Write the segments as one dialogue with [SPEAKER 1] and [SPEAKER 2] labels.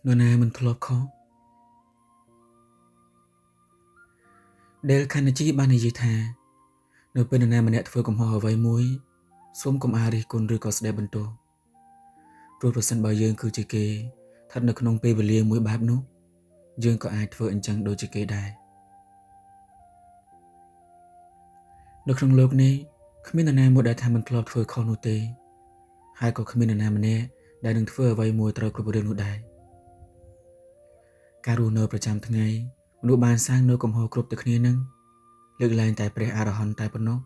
[SPEAKER 1] នរណាមិនធ្លាប់ខុសដែលខណ្ឌជីបាននិយាយថានៅពេលនរណាម្នាក់ធ្វើកំហុសអ្វីមួយសូមកុំអារិះគន់ឬក៏ស្ដីបន្ទោសព្រោះប្រសិនបើយើងគឺជាគេស្ថិតនៅក្នុងពេលវេលាមួយបែបនោះយើងក៏អាចធ្វើអញ្ចឹងដូចជាគេដែរនៅក្នុងโลกនេះគ្មាននរណាមួយដែលថាមិនធ្លាប់ធ្វើខុសនោះទេហើយក៏គ្មាននរណាម្នាក់ដែលនឹងធ្វើអ្វីមួយត្រូវគ្រប់រឿងនោះដែរការរស់នៅប្រចាំថ្ងៃមនុស្សបានសាងនៅកំហុសគ្រប់តែគ្នានឹងលើកលែងតែព្រះអរហន្តតែប៉ុណ្ណោះ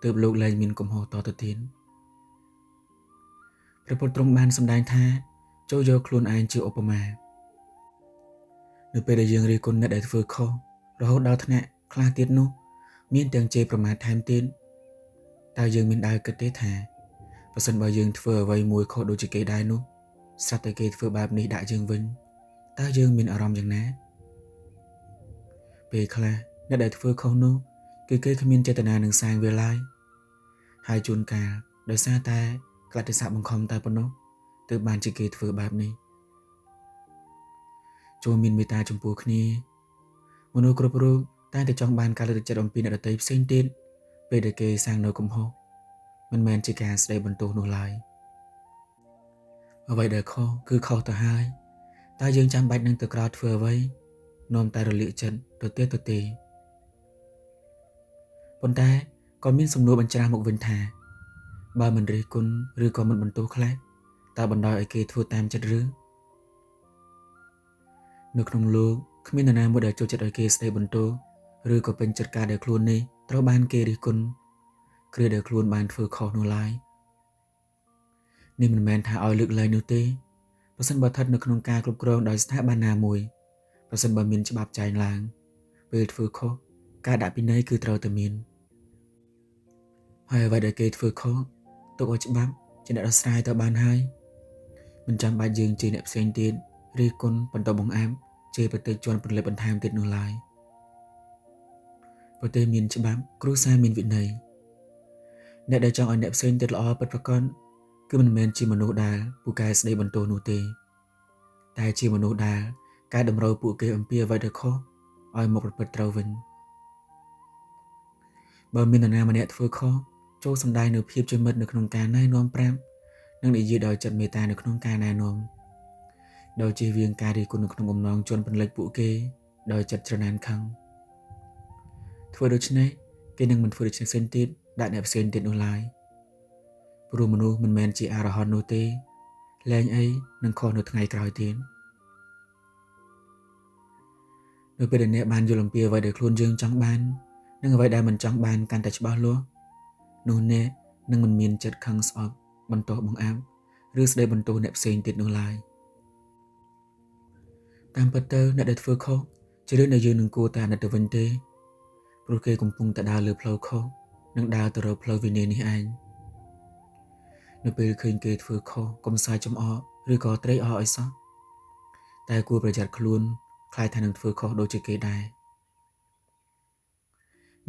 [SPEAKER 1] ទើបលោកលែងមានកំហុសតទៅទៀតព្រះពុទ្ធទ្រង់បានសម្ដែងថាចូលយកខ្លួនឯងជាឧបមានៅពេលដែលយើងរិះគន់អ្នកដែលធ្វើខុសរហូតដល់ថ្នាក់ខ្លះទៀតនោះមានទាំងជេរប្រមាថថែមទៀតតើយើងមានដែលគិតទេថាប្រសិនបើយើងធ្វើអ្វីមួយខុសដូចជាគេដែរនោះស្រាប់តែគេធ្វើបែបនេះដាក់យើងវិញតើយើងមានអារម្មណ៍យ៉ាងណាពេលខ្លះអ្នកដែលធ្វើខុសនោះគឺគេគ្មានចេតនានឹងសាងវាឡើយហើយជួនកាលដោយសារតែកលតិសៈបង្ខំតែប៉ុណ្ណោះទើបបានជាគេធ្វើបែបនេះចូលមានមេត្តាចំពោះគ្នាមនុស្សគ្រប់រូបតែងតែចង់បានការលើកទឹកចិត្តអំពីអ្នកដទៃផ្សេងទៀតពេលដែលគេសាងនៅកំហុសមិនមែនជាការស្ដីបន្ទោសនោះឡើយអ្វីដែលខុសគឺខុសទៅហើយតើយើងចាំបាច់នឹងទៅក្រោធធ្វើអ្វីនាំតែរលាកចិត្តទៅទេប៉ុន្តែក៏មានសំណួរបញ្ច្រាស់មកវិញថាបើមិនរិះគន់ឬក៏មិនបន្ទោសខ្លះតើបណ្ដោយឲ្យគេធ្វើតាមចិត្តឬនៅក្នុងលោកគ្មាននរណាមួយដែលចូលចិត្តឲ្យគេស្ដីបន្ទោសឬក៏ពេញចិត្តការដែលខ្លួននេះត្រូវបានគេរិះគន់គ្រាដែលខ្លួនបានធ្វើខុសនោះឡើយនេះមិនមែនថាឲ្យលើកលែងនោះទេប្រសិនបើស្ថិតនៅក្នុងការគ្រប់គ្រងដោយស្ថាប័នណាមួយប្រសិនបើមានច្បាប់ចែងឡើងពេលធ្វើខុសការដាក់ពិន័យគឺត្រូវតែមានហើយអ្វីដែលគេធ្វើខុសទុកឲ្យច្បាប់ជាអ្នកដោះស្រាយទៅបានហើយមិនចាំបាច់យើងជាអ្នកផ្សេងទៀតរិះគន់បន្តបង្អាប់ជាប្រតិជនពលិបន្ថែមទៀតនោះឡើយប្រទេសមានច្បាប់គ្រួសារមានវិន័យអ្នកដែលចង់ឲ្យអ្នកផ្សេងទៀតល្អពិតប្រាកដគឺមិនមែនជាមនុស្សដែលពូកែស្ដីបន្ទោសនោះទេតែជាមនុស្សដែលកែតម្រូវពួកគេអំពីអ្វីដែលខុសឲ្យមកប្រព្រឹត្តត្រូវវិញបើមាននរណាម្នាក់ធ្វើខុសចូលសម្ដែងនៅភាពជាមិត្តនៅក្នុងការណែនាំប្រាប់និងនិយាយដោយចិត្តមេត្តានៅក្នុងការណែនាំដោយជៀសវាងការរិះគន់នៅក្នុងបំណងជន់ពន្លិចពួកគេដោយចិត្តច្រណែនខឹងធ្វើដូច្នេះគេនឹងមិនធ្វើដូច្នេះផ្សេងទៀតដាក់អ្នកផ្សេងទៀតនោះឡើយព្រោះមនុស្សមិនមែនជាអរហន្តនោះទេលែងអីនឹងខុសនៅថ្ងៃក្រោយទៀតនៅពេលដែលអ្នកបានយល់អំពីអ្វីដែលខ្លួនយើងចង់បាននិងអ្វីដែលមិនចង់បានកាន់តែច្បាស់លាស់នោះអ្នកនឹងមិនមានចិត្តខឹងស្អប់បន្ទោសបង្អាប់ឬស្ដីបន្ទោសអ្នកផ្សេងទៀតនោះឡើយតាមពិតទៅអ្នកដែលធ្វើខុសជារឿងដែលយើងនឹងគួរតែអាណិតទៅវិញទេព្រោះគេកំពុងតែដើរលើផ្លូវខុសនិងដើរទៅរកផ្លូវវិន័យនេះឯងនៅពេលឃើញគេធ្វើខុសកុំសាយចំអកឬក៏ត្រេកអរឲ្យសោះតែគួរប្រយ័ត្នខ្លួនខ្លាចថានឹងធ្វើខុសដូចជាគេដែរ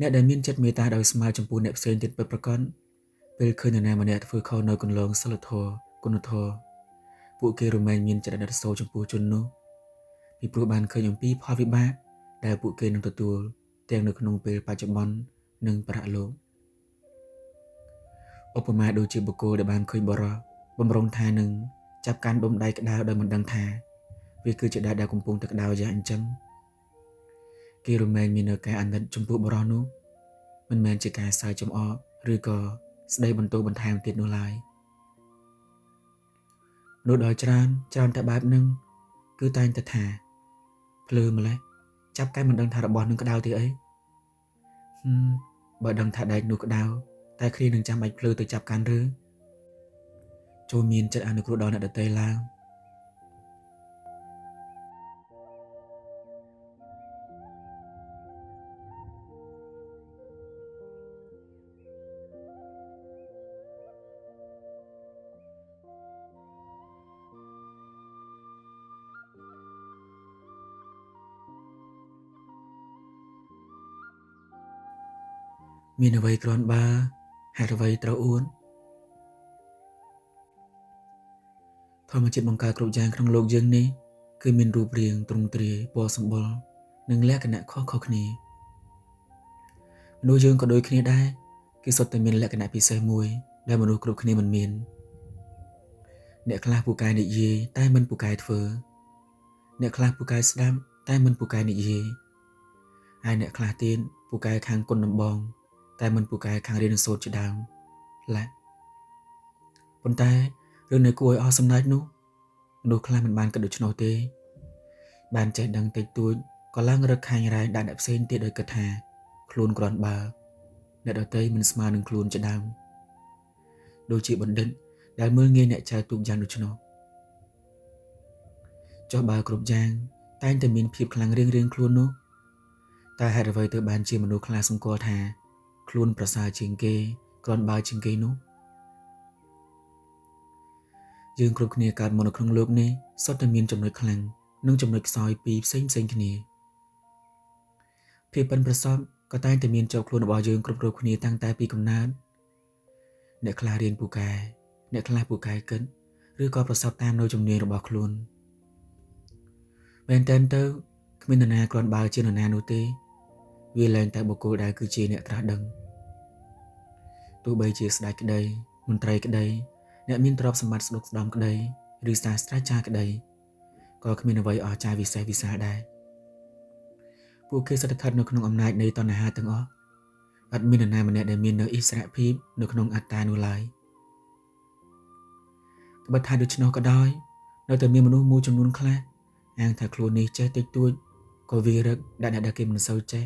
[SPEAKER 1] អ្នកដែលមានចិត្តមេត្តាដោយស្មើចំពោះអ្នកផ្សេងទៀតពិតប្រាកដពេលឃើញនរណាម្នាក់ធ្វើខុសនៅគន្លងសិលធម៌គុណធម៌ពួកគេរមែងមានចិត្តអាណិតសូរចំពោះជននោះពីព្រោះបានឃើញអំពីផលវិបាកដែលពួកគេនឹងទទួលទាំងនៅក្នុងពេលបច្ចុប្បន្ននិងបរលោកឧបមាដូចជាបុគ្គលដែលបានឃើញបរិះបំរុងថានឹងចាប់កាន់ដុំដៃក្តៅដោយមិនដឹងថាវាគឺជាដៃដែលកំពុងតែក្តៅយ៉ាងអញ្ចឹងគេរមែងមានការអាណិតចំពោះបរិះនោះមិនមែនជាការសើចចំអកឬក៏ស្ដីបន្ទោសបន្ថែមទៀតនោះឡើយនោះដល់ច្រើនតែបែបហ្នឹងគឺតែងតែថាភ្លើម្លេះចាប់កែមិនដឹងថារបស់នឹងក្តៅទេអីបើដឹងថាដែកនោះក្តៅតែគ្នានឹងចាំបាច់ភ្លើទៅចាប់កាន់ឬចូលមានចិត្តអនុគ្រោះដល់អ្នកដទៃឡើងមានអ្វីគ្រាន់បើហេតុអ្វីត្រូវអួនធម្មជាតិបង្កើតគ្រប់យ៉ាងក្នុងโลกយើងនេះ គឺមានរូបរាងទ្រង់ទ្រាយពណ៌សម្បុរនិងលក្ខណៈខុសៗគ្នាមនុស្សយើងក៏ដូចគ្នាដែរគឺសុទ្ធតែមានលក្ខណៈពិសេសមួយដែលមនុស្សគ្រប់គ្នាមិនមានអ្នកខ្លះពូកែនិយាយតែមិនពូកែធ្វើអ្នកខ្លះពូកែស្ដាប់តែមិនពូកែនិយាយហើយអ្នកខ្លះទៀតពូកែខាងគុណដំបងតែមិនពូកែខាងរៀនសូត្រជាដើមប៉ុន្តែរឿងនៃគួរឲ្យអស់សំណើចនោះមនុស្សខ្លះមិនបានគិតដូច្នោះទេបានចេះដឹងតិចតួចក៏ឡើងរឹកខាញ់រែងដាក់អ្នកផ្សេងទៀតដោយគិតថាខ្លួនគ្រាន់បើអ្នកដទៃមិនស្មើនឹងខ្លួនជាដើមដូចជាបណ្ឌិតដែលមើលងាយអ្នកចែកទូកយ៉ាងដូច្នោះចុះបើគ្រប់យ៉ាងតែងតែមានភាពខ្លាំងរៀងៗខ្លួននោះតែហេតុអ្វីទៅបានជាមនុស្សខ្លះសម្គាល់ថាខ្លួនប្រសើរជាងគេគ្រាន់បើជាងគេនោះយើងគ្រប់គ្នាកើតមកនៅក្នុងโลกនេះសុទ្ធតែមានចំណុចខ្លាំងនិងចំណុចខ្សោយពីរផ្សេងៗគ្នាភាពប៉ិនប្រសប់ក៏តែងតែមានជាប់ខ្លួនរបស់យើងគ្រប់ៗគ្នាតាំងតែពីកំណើតអ្នកខ្លះរៀនពូកែអ្នកខ្លះពូកែគិតឬក៏ប្រសពតាមនៅជំនាញរបស់ខ្លួនមែនតើទៅគ្មាននរណាគ្រាន់បើជានរណានោះទេវាលែងតែបុគ្គលដែលគឺជាអ្នកត្រាស់ដឹងទោះបីជាស្ដេចក្តីមន្ត្រីក្តីអ្នកមានទ្រព្យសម្បត្តិស្ដុកស្ដំក្តីឬសាស្ត្រាចារ្យក្តីក៏គ្មានអ្វីអស្ចារ្យវិសេសវិសាលដែរពួកគេស្ថិតនៅក្នុងអំណាចនៃតណ្ហាទាំងអស់អត់មាននរណាម្នាក់ដែលមាននៅអិសរភាពនៅក្នុងអត្តានោះឡើយត្បិតថាដូច្នោះក៏ដោយនៅតែមានមនុស្សមួយចំនួនខ្លះអាងថាខ្លួននេះចេះតិចតួចក៏វារឹកដាក់អ្នកដែលគេមិនសូវចេះ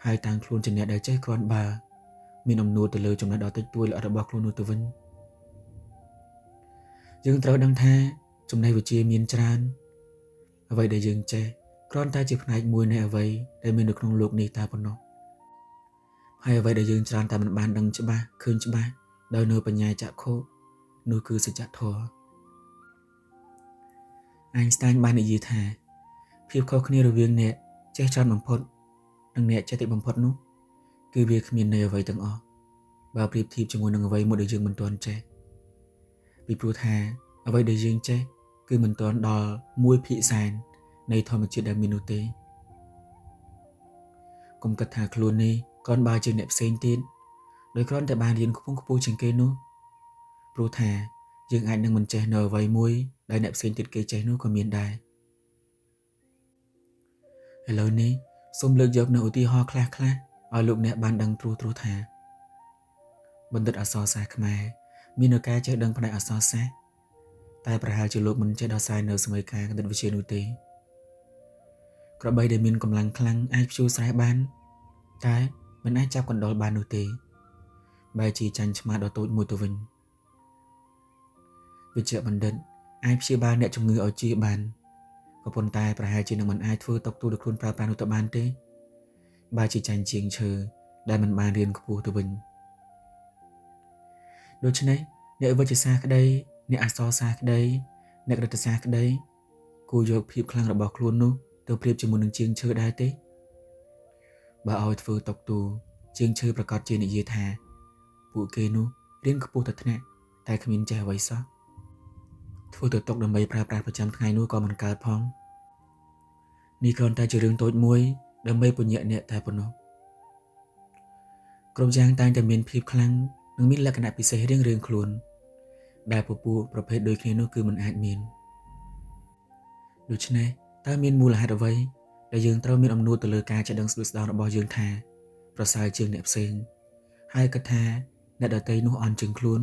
[SPEAKER 1] ហើយតាំងខ្លួនជាអ្នកដែលចេះគ្រាន់បើមានអំណួរទៅលើចំណុចដ៏តិចតួចល្អិតរបស់ខ្លួននោះទៅវិញយើងត្រូវដឹងថាចំណេះវិជ្ជាមានច្រើនអ្វីដែលយើងចេះគ្រាន់តែជាផ្នែកមួយនៃអ្វីដែលមាននៅក្នុងโลกនេះតែប៉ុណ្ណោះហើយអ្វីដែលយើងច្រើនតែមិនបានដឹងច្បាស់ឃើញច្បាស់ដោយនៅបញ្ញាចក្ខុនោះគឺសច្ចធម៌អេនស្តាញបាននិយាយថាភាពខុសគ្នារវាងអ្នកចេះច្រើនបំផុតនិងអ្នកចេះតិចបំផុតនោះគឺវាគ្មានន័យអ្វីទាំងអស់បើប្រៀបធៀបជាមួយនឹងអ្វីមួយដែលយើងមិនទាន់ចេះពីព្រោះថាអ្វីដែលយើងចេះគឺមិនទាន់ដល់1% នៃធម្មជាតិដែលមាននោះទេកុំគិតថាខ្លួននេះគ្រាន់បើជាងអ្នកផ្សេងទៀតដោយគ្រាន់តែបានរៀនខ្ពង់ខ្ពស់ជាងគេនោះព្រោះថាយើងអាចនឹងមិនចេះនៅអ្វីមួយដែលអ្នកផ្សេងទៀតគេចេះនោះក៏មានដែរឥឡូវនេះសូមលើកយកនៅឧទាហរណ៍ខ្លះៗឲ្យលោកអ្នកបានដឹងត្រួសៗថាបណ្ឌិតអក្សរសាស្ត្រខ្មែរមាននៅការចេះដឹងផ្នែកអក្សរសាស្ត្រតែប្រហែលជាលោកមិនចេះដោះស្រាយនៅសម័យកាលគណិតវិទ្យានោះទេក្របីដែលមានកម្លាំងខ្លាំងអាចព្យួរស្រែបានតែមិនអាចចាប់កណ្ដុរបាននោះទេបែរជាចាញ់ឆ្មាដ៏តូចមួយទៅវិញវិជ្ជបណ្ឌិតអាចព្យាបាលអ្នកជំងឺឲ្យជាបានក៏ប៉ុន្តែប្រហែលជានឹងមិនអាចធ្វើតកទូដល់ខ្លួនប្រើប្រាស់នោះទៅបានទេបែរជាចាញ់ជាងឈើដែលមិនបានរៀនខ្ពស់ទៅវិញដូច្នេះអ្នកវិទ្យាសាស្ត្រក្តីអ្នកអក្សរសាស្ត្រក្តីអ្នករដ្ឋសាស្ត្រក្តីគួរយកភាពខ្លាំងរបស់ខ្លួននោះទៅប្រៀបជាមួយនឹងជាងឈើដែរទេបើឲ្យធ្វើតកទូជាងឈើប្រកាសជានិយាយថាពួកគេនោះរៀនខ្ពស់ទៅថ្នាក់តែគ្មានចេះអ្វីសោះធ្វើទៅຕົកដើម្បីប្រើប្រាស់ប្រចាំថ្ងៃនោះក៏មិនកើតផងនេះគ្រាន់តែជារឿងតូចមួយដើម្បីពញ្ញាអ្នកតែប៉ុណ្ណោះគ្រប់យ៉ាងតែងតែមានភាពខ្លាំងនិងមានលក្ខណៈពិសេសរៀងៗខ្លួនដែលពពួកប្រភេទដូចគ្នានោះគឺមិនអាចមានដូច្នេះតើមានមូលហេតុអ្វីដែលយើងត្រូវមានអំណួរទៅលើការចេះដឹងស្ដួចស្ដោរបស់យើងថាប្រសើរជាងអ្នកផ្សេងហើយគិតថាអ្នកដទៃនោះអន់ជាងខ្លួន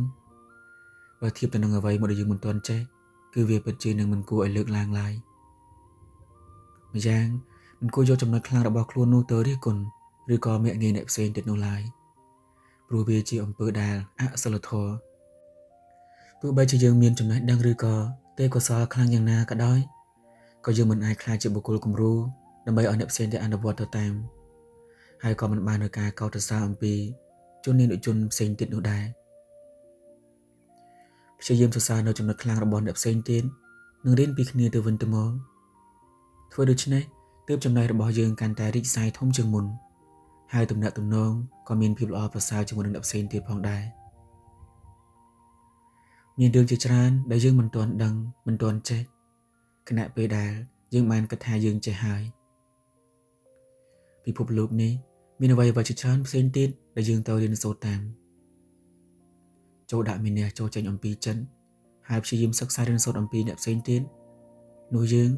[SPEAKER 1] បើធៀបទៅនឹងអ្វីមួយដែលយើងមិនទាន់ចេះគឺវាពិតជានឹងមិនគួរឲ្យលើកឡើងឡើយម្យ៉ាងមិនគួរយកចំណុចខ្លាំងរបស់ខ្លួននោះទៅរិះគន់ឬក៏មាក់ងាយអ្នកផ្សេងទៀតនោះឡើយព្រោះវាជាអំពើដែលអសិលធម៌ទោះបីជាយើងមានចំណេះដឹងឬក៏ទេពកោសល្យខ្លាំងយ៉ាងណាក៏ដោយក៏យើងមិនអាចខ្លាចជាបុគ្គលគំរូដើម្បីឲ្យអ្នកផ្សេងទៀតអនុវត្តទៅតាមហើយក៏មិនបាននៅការកោតសរសើរអំពីជននានុជនផ្សេងទៀតនោះដែរព្យាយាមសរសើរនៅចំណុចខ្លាំងរបស់អ្នកផ្សេងទៀតនិងរៀនពីគ្នាទៅវិញទៅមកធ្វើដូច្នេះទើបចំណេះរបស់យើងកាន់តែរីកសាយធំជាងមុនហើយទំនាក់ទំនងក៏មានភាពល្អប្រសើរជាមួយនឹងអ្នកផ្សេងទៀតផងដែរមានរឿងជាច្រើនដែលយើងមិនទាន់ដឹងមិនទាន់ចេះ ខណៈពេលដែលយើងបានគិតថាយើងចេះហើយពិភពលោកនេះមានអ្វីៗជាច្រើនផ្សេងទៀតដែលយើងត្រូវរៀនសូត្រតាមចូលដាក់មានអ្នកចូលចេញអំពីចិនហើយព្យាយាមសិក្សារៀនសូត្រអំពីអ្នកផ្សេងទៀតនោះយើង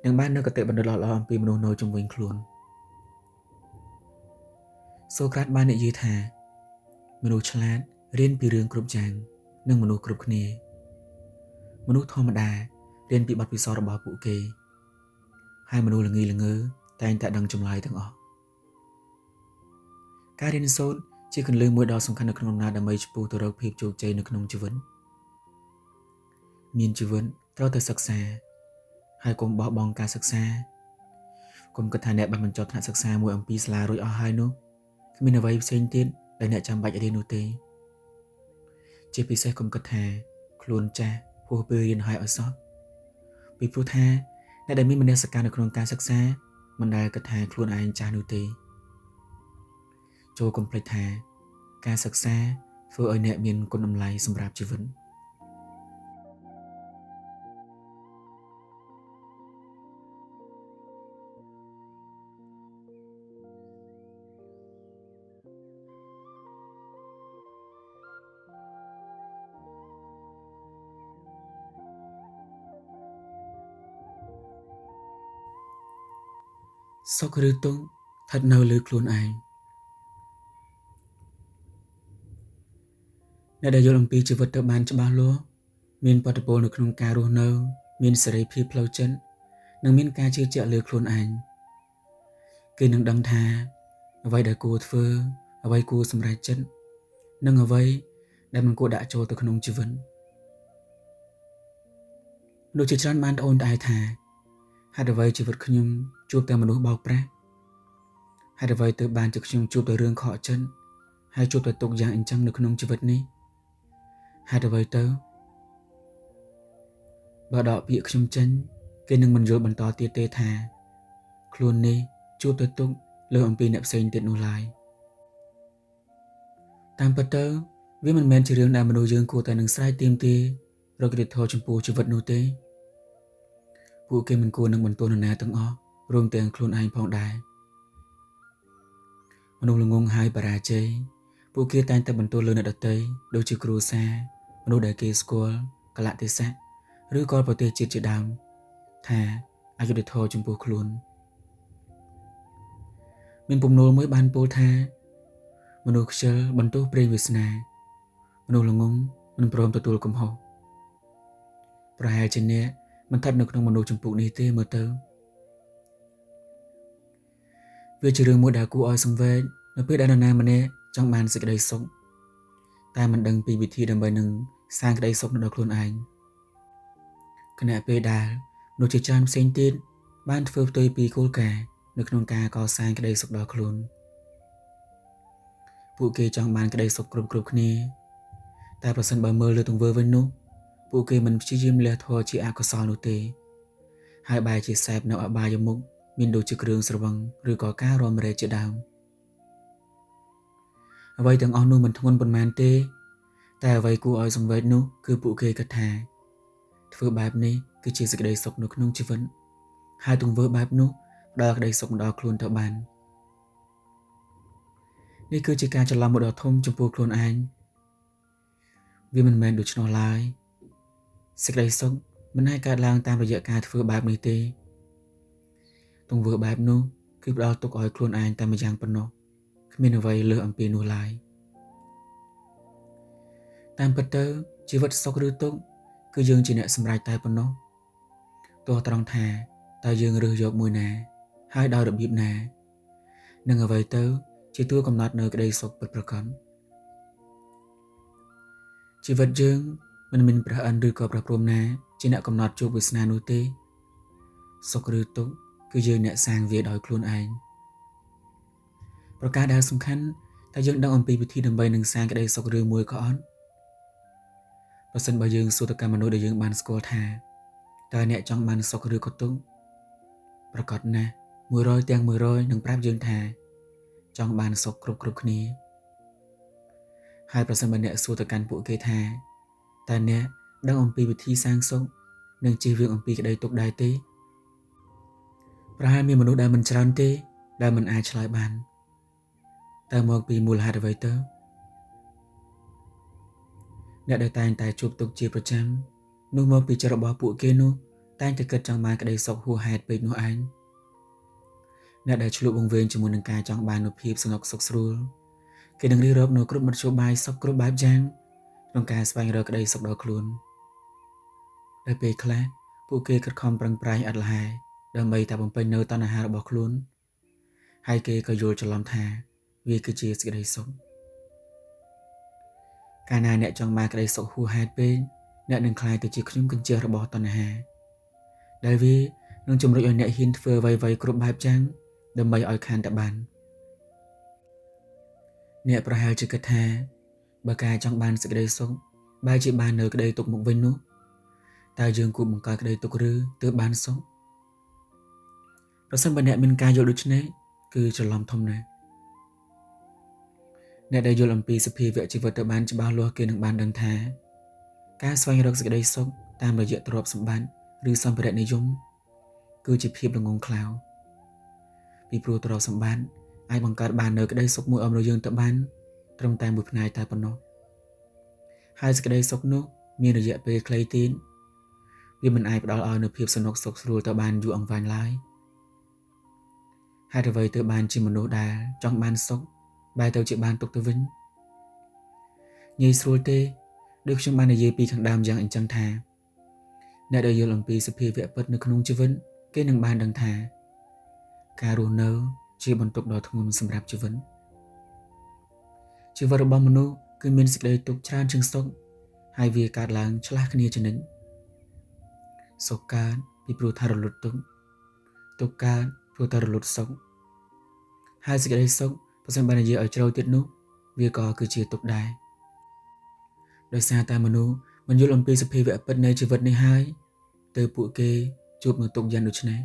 [SPEAKER 1] នឹងបាននូវគតិបណ្ឌិតល្អៗអំពីមនុស្សនៅជុំវិញខ្លួនសូក្រាតបាននិយាយថាមនុស្សឆ្លាតរៀនពីរឿងគ្រប់យ៉ាងនិងមនុស្សគ្រប់គ្នាមនុស្សធម្មតារៀនពីបទពិសោធន៍របស់ពួកគេហើយមនុស្សល្ងីល្ងើតែងតែដឹងចម្លើយទាំងអស់ការរៀនសូត្រជាគន្លឹះមួយដ៏សំខាន់នៅក្នុងដំណើរដើម្បីឆ្ពោះទៅរកភាពជោគជ័យនៅក្នុងជីវិតមានជីវិតត្រូវតែសិក្សាហើយកុំបោះបង់ការសិក្សាកុំគិតថាអ្នកបានបញ្ចប់ថ្នាក់សិក្សាមួយអំពីសាលារួចអស់ហើយនោះគ្មានអ្វីផ្សេងទៀតដែលអ្នកចាំបាច់រៀននោះទេជាពិសេសកុំគិតថាខ្លួនចាស់ហួសពេលរៀនហើយអត់សោះពីព្រោះថាអ្នកដែលមានមនសិការនៅក្នុងការសិក្សាមិនដែលគិតថាខ្លួនឯងចាស់នោះទេចូលកុំភ្លេចថាការសិក្សាធ្វើឲ្យអ្នកមានគុណតម្លៃសម្រាប់ជីវិតសុខឬទុក្ខស្ថិតនៅលើខ្លួនឯងអ្នកដែលយល់អំពីជីវិតទៅបានច្បាស់លាស់មានបទពិពលនៅក្នុងការរស់នៅមានសេរីភាពផ្លូវចិត្តនិងមានការជឿជាក់លើខ្លួនឯងគេនឹងដឹងថាអ្វីដែលគួរធ្វើអ្វីគួរសម្រេចចិត្តនិងអ្វីដែលមិនគួរដាក់ចូលទៅក្នុងជីវិតមនុស្សជាច្រើនបានត្អូញត្អែថាហេតុអ្វីជីវិតខ្ញុំជួបតែមនុស្សបោកប្រាស់ហេតុអ្វីទើបបានជាខ្ញុំជួបតែរឿងខកចិត្តហើយជួបតែទុក្ខយ៉ាងអញ្ចឹងនៅក្នុងជីវិតនេះហេតុអ្វីទៅបើដកពាក្យខ្ញុំចេញគេនឹងមិនយល់បន្តទៀតទេថាខ្លួននេះជួបតែទុក្ខលើអំពីអ្នកផ្សេងទៀតនោះឡើយតាមពិតទៅវាមិនមែនជារឿងដែលមនុស្សយើងគួរតែនឹងស្រែកទាមទាររកយុត្តិធម៌ចំពោះជីវិតនោះទេពួកគេមិនគួរនឹងបន្ទោសនរណាទាំងអស់រួមទាំងខ្លួនឯងផងដែរមនុស្សល្ងងហើយបរាជ័យពួកគេតែងតែបន្ទោសលើអ្នកដទៃដូចជាគ្រួសារមនុស្សដែលគេស្គាល់កលៈទេសៈឬក៏ប្រទេសជាតិជាដើមថាអយុត្តិធម៌ចំពោះខ្លួនមានពំនូលមួយបានពោលថាមនុស្សខ្ជិលបន្ទោសព្រេងវាសនាមនុស្សល្ងងមិនព្រមទទួលកំហុសប្រហែលជាអ្នកមិនស្ថិតនៅក្នុងមនុស្សចម្ពោះនេះទេមើលទៅវាជារឿងមួយដែលគួរឲ្យសង្វេគនៅពេលដែលនរណាម្នាក់ចង់បានសេចក្តីសុខតែមិនដឹងពីវិធីដើម្បីនឹងសាងក្តីសុខនៅដល់ខ្លួនឯងខណៈពេលដែលមនុស្សជាច្រើនផ្សេងទៀតបានធ្វើផ្ទុយពីគោលការណ៍នៅក្នុងការកសាងក្តីសុខដល់ខ្លួនពួកគេចង់បានក្តីសុខគ្រប់គ្នាតែប្រសិនបើមើលលើទង្វើវិញនោះពួកគេមិនព្យាយាមលះធម៌ជាអកុសលនោះទេហើយបែរជាសេពនៅអបាយមុខមានដូចជាគ្រឿងស្រវឹងឬក៏ការរំរែកជាដើមអ្វីទាំងអស់នោះមិនធ្ងន់ប៉ុន្មានទេតែអ្វីគួរឲ្យសង្វេគនោះគឺពួកគេគិតថាធ្វើបែបនេះគឺជាសេចក្តីសុខនៅក្នុងជីវិតហើយទង្វើបែបនោះផ្ដល់ក្តីសុខមកដល់ខ្លួនទៅបាននេះគឺជាការច្រឡំមួយដ៏ធំចំពោះខ្លួនឯងវាមិនមែនដូច្នោះឡើយសេចក្តីសុខមិនអាចកើតឡើងតាមរយៈការធ្វើបែបនេះទេទង្វើបែបនោះគឺផ្ដល់ទុកឲ្យខ្លួនឯងតែម្យ៉ាងប៉ុណ្ណោះគ្មានអ្វីលើសអំពីនោះឡើយតាមពិតទៅជីវិតសុខឬទុក្ខគឺយើងជាអ្នកសម្រេចតែប៉ុណ្ណោះទោះត្រង់ថាតើយើងរើសយកមួយណាហើយដោយរបៀបណានឹងអ្វីទៅជាតួកំណត់នៅក្តីសុខពិតប្រាកដជីវិតយើងមិនមានព្រះអិនឬក៏ព្រះព្រហ្មណាជាអ្នកកំណត់ជោគវាសនានោះទេសុខឬទុក្ខគឺយើងអ្នកសាងវាដោយខ្លួនឯងប្រការដែលសំខាន់តែយើងដឹងអំពីវិធីដើម្បីនឹងសាងក្តីសុខឬមួយក៏អត់ប្រសិនបើយើងសួរទៅកាន់មនុស្សដែលយើងបានស្គាល់ថាតើអ្នកចង់បានសុខឬក៏ទុក្ខប្រកាសណាស់100ទាំង100នឹងប្រាប់យើងថាចង់បានសុខគ្រប់គ្នាហើយប្រសិនបើអ្នកសួរទៅកាន់ពួកគេថាតើអ្នកដឹងអំពីវិធីសាងសុខ នឹងជៀសវាងអំពីក្តីទុក្ខដែរទេប្រហែលមានមនុស្សដែលមិនច្រើនទេដែលមិនអាចឆ្លើយបានតើមកពីមូលហេតុអ្វីទៅអ្នកដែលតែងតែជួបទុក្ខជាប្រចាំនោះមកពីចិត្តរបស់ពួកគេនោះតែងតែគិតចង់បានក្តីសុខហួសហេតុពេកនោះឯងអ្នកដែលឆ្លុះវង្វេងជាមួយនឹងការចង់បាននូវភាពសនុកសុខស្រួលគេនឹងរៀបរាប់នូវគ្រប់មធ្យោបាយសុខគ្រប់បែបយ៉ាងក្នុងការស្វែងរកក្តីសុខដល់ខ្លួនដែលពេលខ្លះពួកគេខិតខំប្រឹងប្រែងឥតល្ហែដើម្បីតែបំពេញនូវតណ្ហារបស់ខ្លួនហើយគេក៏យល់ច្រឡំថាវាគឺជាសេចក្តីសុខកាលណាអ្នកចង់បានក្តីសុខហួសហេតុពេកអ្នកនឹងក្លាយទៅជាខ្ញុំកញ្ជះរបស់តណ្ហាដែលវានឹងជំរុញឲ្យអ្នកហ៊ានធ្វើអ្វីៗគ្រប់បែបយ៉ាងដើម្បីឲ្យខានតែបានអ្នកប្រហែលជាគិតថាបើការចង់បានសេចក្តីសុខបែរជាបាននៅក្តីទុក្ខមកវិញនោះតើយើងគួរបង្កើតក្តីទុក្ខឬទើបបានសុខប្រសិនបើអ្នកមានការយល់ដូចនេះគឺច្រឡំធំណាស់អ្នកដែលយល់អំពីសភាវៈជីវិតទៅបានច្បាស់លាស់គេនឹងបានដឹងថាការស្វែងរកសេចក្តីសុខតាមរយៈទ្រព្យសម្បត្តិឬសម្ភារៈនិយមគឺជាភាពល្ងង់ខ្លៅពីព្រោះទ្រព្យសម្បត្តិអាចបង្កើតបាននូវក្តីសុខមួយអំរយើងទៅបានត្រឹមតែមួយផ្នែកតែប៉ុណ្ណោះហើយសេចក្តីសុខនោះមានរយៈពេលខ្លីទៀតវាមិនអាចផ្ដល់ឲ្យនូវភាពសនុកសុខស្រួលទៅបានយូរអង្វែងឡើយហេតុអ្វីទៅបានជាមនុស្សដែលចង់បានសុខបែរទៅជាបានទុក្ខទៅវិញងាយស្រួលទេដូចខ្ញុំបាននិយាយពីខាងដើមយ៉ាងអញ្ចឹងថាអ្នកដែលយល់អំពីសភាវៈពិតនៅក្នុងជីវិតគេនឹងបានដឹងថាការរស់នៅជាបន្ទុកដ៏ធ្ងន់សម្រាប់ជីវិតរបស់មនុស្សគឺមានសេចក្តីទុក្ខច្រើនជាងសុខហើយវាកើតឡើងឆ្លាស់គ្នាជានិច្ចសុខកើតពីព្រោះថារលត់ទុក្ខទុក្ខកើតព្រោះថារលត់សុខហើយសេចក្តីសុខបើសិនបើនិយាយឲ្យជ្រៅទៀតនោះវាក៏គឺជាទុក្ខដែរដោយសារតែមនុស្សមិនយល់អំពីសភាវៈពិតនៃជីវិតនេះហើយទើបពួកគេជួបនឹងទុក្ខយ៉ាងដូចនេះ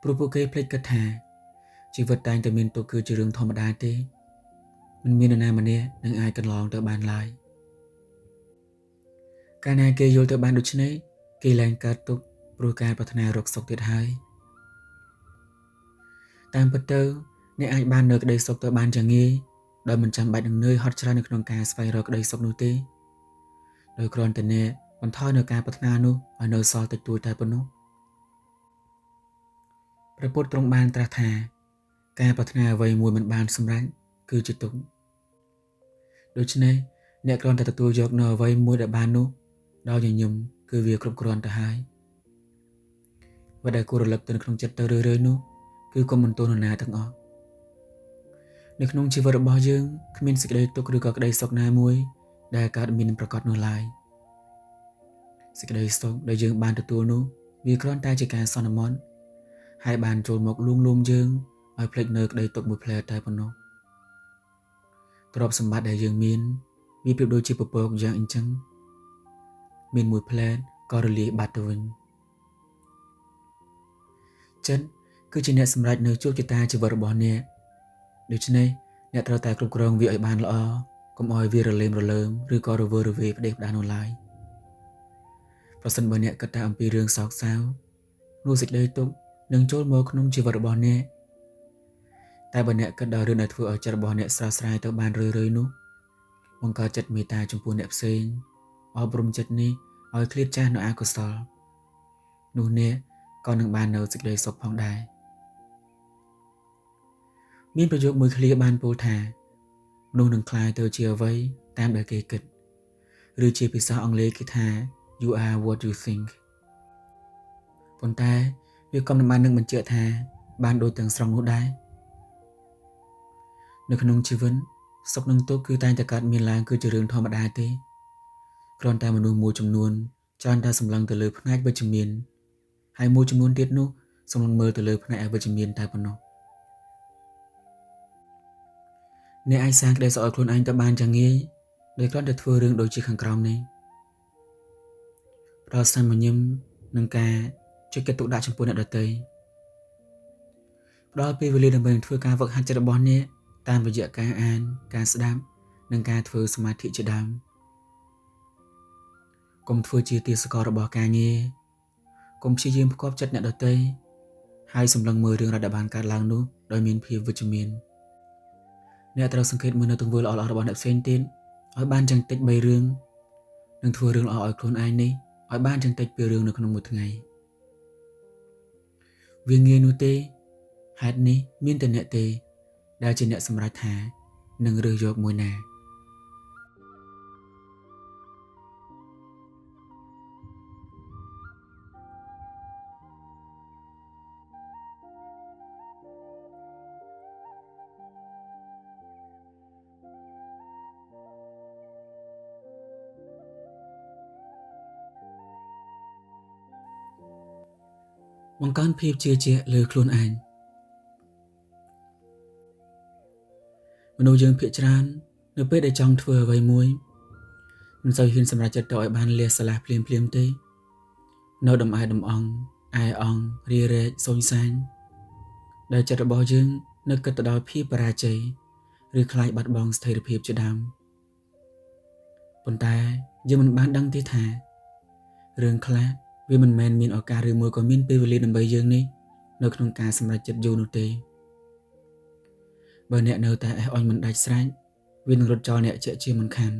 [SPEAKER 1] ព្រោះពួកគេភ្លេចគិតថាជីវិតតែងតែមានទុក្ខគឺជារឿងធម្មតាទេមិនមាននរណាម្នាក់នឹងអាចកន្លងទៅបានឡើយកាលណាគេយល់ទៅបានដូចនេះគេលែងកើតទុក្ខព្រោះការប្រាថ្នារកសុខទៀតហើយតាមពិតទៅអ្នកអាចបាននៅក្តីសុខទៅបានយ៉ាងងាយដោយមិនចាំបាច់នឹងនឿយហត់ច្រើននៅក្នុងការស្វែងរកក្តីសុខនោះទេដោយគ្រាន់តែអ្នកបន្ថយនៅការប្រាថ្នានោះឲ្យនៅសល់តិចតួចតែប៉ុណ្ណោះព្រះពុទ្ធទ្រង់បានត្រាស់ថាការប្រាថ្នាអ្វីមួយមិនបានសម្រេចគឺជាទុក្ខដូច្នេះអ្នកគ្រាន់តែទទួលយកនៅអ្វីមួយដែលបាននោះដោយញញឹមគឺវាគ្រប់គ្រាន់ទៅហើយអ្វីដែលគួររលឹកទៅក្នុងចិត្តទៅរឿយៗនោះគឺកុំបន្ទោសនរណាទាំងអស់នៅក្នុងជីវិតរបស់យើងគ្មានសេចក្តីទុក្ខឬក៏ក្តីសុខណាមួយដែលកើតមានប្រកបនោះឡើយសេចក្តីសុខដែលយើងបានទទួលនោះវាគ្រាន់តែជាការសន្មត់ហើយបានចូលមកលួងលោមយើងឲ្យភ្លេចនៅក្តីទុក្ខមួយផ្លែតែប៉ុណ្ណោះទ្រព្យសម្បត្តិដែលយើងមានវាប្រៀបដូចជាពពកយ៉ាងអញ្ចឹងមានមួយផ្លែក៏រលាយបាត់ទៅវិញចិត្តគឺជាអ្នកសម្រេចនៅជោគជតាជីវិតរបស់អ្នកដូច្នេះអ្នកត្រូវតែគ្រប់គ្រងវាឲ្យបានល្អកុំឲ្យវារលែមរលើមឬក៏រវើរវាយផ្ដេសផ្ដាសនោះឡើយប្រសិនបើអ្នកគិតតែអំពីរឿងសោកសៅនោះសេចក្តីទុក្ខនឹងចូលមកក្នុងជីវិតរបស់អ្នកតែបើអ្នកគិតដល់រឿងដែលធ្វើឲ្យចិត្តរបស់អ្នកស្រស់ស្រាយទៅបានរឿយៗនោះបង្កើតចិត្តមេត្តាចំពោះអ្នកផ្សេងអប់រំចិត្តនេះឲ្យឃ្លាតចាស់នៅអកុសលនោះអ្នកក៏នឹងបាននៅសេចក្តីសុខផងដែរមានប្រយោគមួយឃ្លាបានពោលថាមនុស្សនឹងក្លាយទៅជាអ្វីតាមដែលគេគិតឬជាភាសាអង់គ្លេសគេថា you are what you think ប៉ុន្តែវាក៏មិនបាននឹងបញ្ជាក់ថាបានដូចទាំងស្រុងនោះដែរនៅក្នុងជីវិតសុខនិងទុក្ខគឺតែងតែកើតមានឡើងគឺជារឿងធម្មតាទេគ្រាន់តែមនុស្សមួយចំនួនច្រើនតែសម្លឹងទៅលើផ្នែកវិជ្ជមានហើយមួយចំនួនទៀតនោះសម្លឹងមើលទៅលើផ្នែកអវិជ្ជមានតែប៉ុណ្ណោះអ្នកអាចសាងក្តីសុខឲ្យខ្លួនឯងទៅបានយ៉ាងងាយដោយគ្រាន់តែធ្វើរឿងដូចជាខាងក្រោមនេះផ្ដល់សាមញ្ញនឹងការជួយគិតទុកដាក់ចំពោះអ្នកដទៃផ្ដល់ពេលវេលាដើម្បីធ្វើការហ្វឹកហាត់ចិត្តរបស់អ្នកតាមរយៈការអានការស្ដាប់និងការធ្វើសមាធិជាដើមក កុំធ្វើជាទាសកររបស់ការងារកុំព្យាយាមផ្គប់ចិត្តអ្នកដទៃហើយសម្លឹងមើលរឿងរ៉ាវដែលបានកើតឡើងនោះដោយមានភាពវិជ្ជមានអ្នកត្រូវសង្កេតមើលនៅទង្វើល្អៗរបស់អ្នកផ្សេងទៀតឲ្យបានយ៉ាងតិច3រឿងនិងធ្វើរឿងល្អឲ្យខ្លួនឯងនេះឲ្យបានយ៉ាងតិច2រឿងនៅក្នុងមួយថ្ងៃវាងាយនោះទេហេតុនេះមានតែអ្នកទេដែលជាអ្នកសម្រេចថានឹងរើសយកមួយណាបង្កើនភាពជឿជាក់លើខ្លួនឯងមនុស្សយើងភាគច្រើននៅពេលដែលចង់ធ្វើអ្វីមួយមិនសូវហ៊ានសម្រេចចិត្តទៅឲ្យបានលះស្រឡះភ្លាមទេនៅដំអែដំអង់អែអង់រារែកសូញសាញដែលចិត្តរបស់យើងនៅគិតទៅដល់ភាពបរាជ័យឬខ្លាចបាត់បង់ស្ថិរភាពជាដើមប៉ុន្តែយើងមិនបានដឹងទេថារឿងខ្លះវាមិនមែនមានឱកាសឬមួយក៏មានពេលវេលាដើម្បីយើងនេះនៅក្នុងការសម្រេចចិត្តយូរនោះទេបើអ្នកនៅតែអេះអុញមិនដាច់ស្រេចវានឹងរត់ចោលអ្នកជាមិនខាន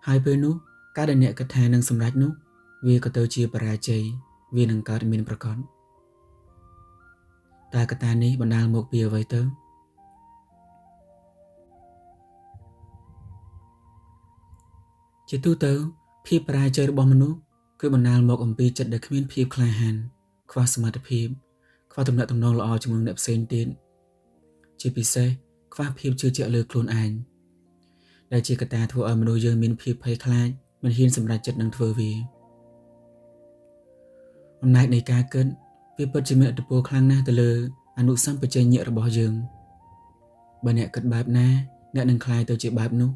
[SPEAKER 1] ហើយពេលនោះការដែលអ្នកគិតថានឹងសម្រេចនោះវាក៏ទៅជាបរាជ័យវានឹងកើតមានប្រកបតើកត្តានេះបណ្ដាលមកពីអ្វីទៅជាទូទៅភាពបរាជ័យរបស់មនុស្សគឺបណ្ដាលមកអំពីចិត្តដែលគ្មានភាពក្លាហានខ្វះសមត្ថភាពខ្វះទំនាក់ទំនងល្អជាមួយអ្នកផ្សេងទៀតជាពិសេសខ្វះភាពជឿជាក់លើខ្លួនឯងដែលជាកត្តាធ្វើឲ្យមនុស្សយើងមានភាពភ័យខ្លាចមិនហ៊ានសម្រេចចិត្តនឹងធ្វើវាអំណាចនៃការគិតវាពិតជាមានឥទ្ធិពលខ្លាំងណាស់ទៅលើអនុសម្បជញ្ញៈរបស់យើងបើអ្នកគិតបែបណាអ្នកនឹងក្លាយទៅជាបែបនោះ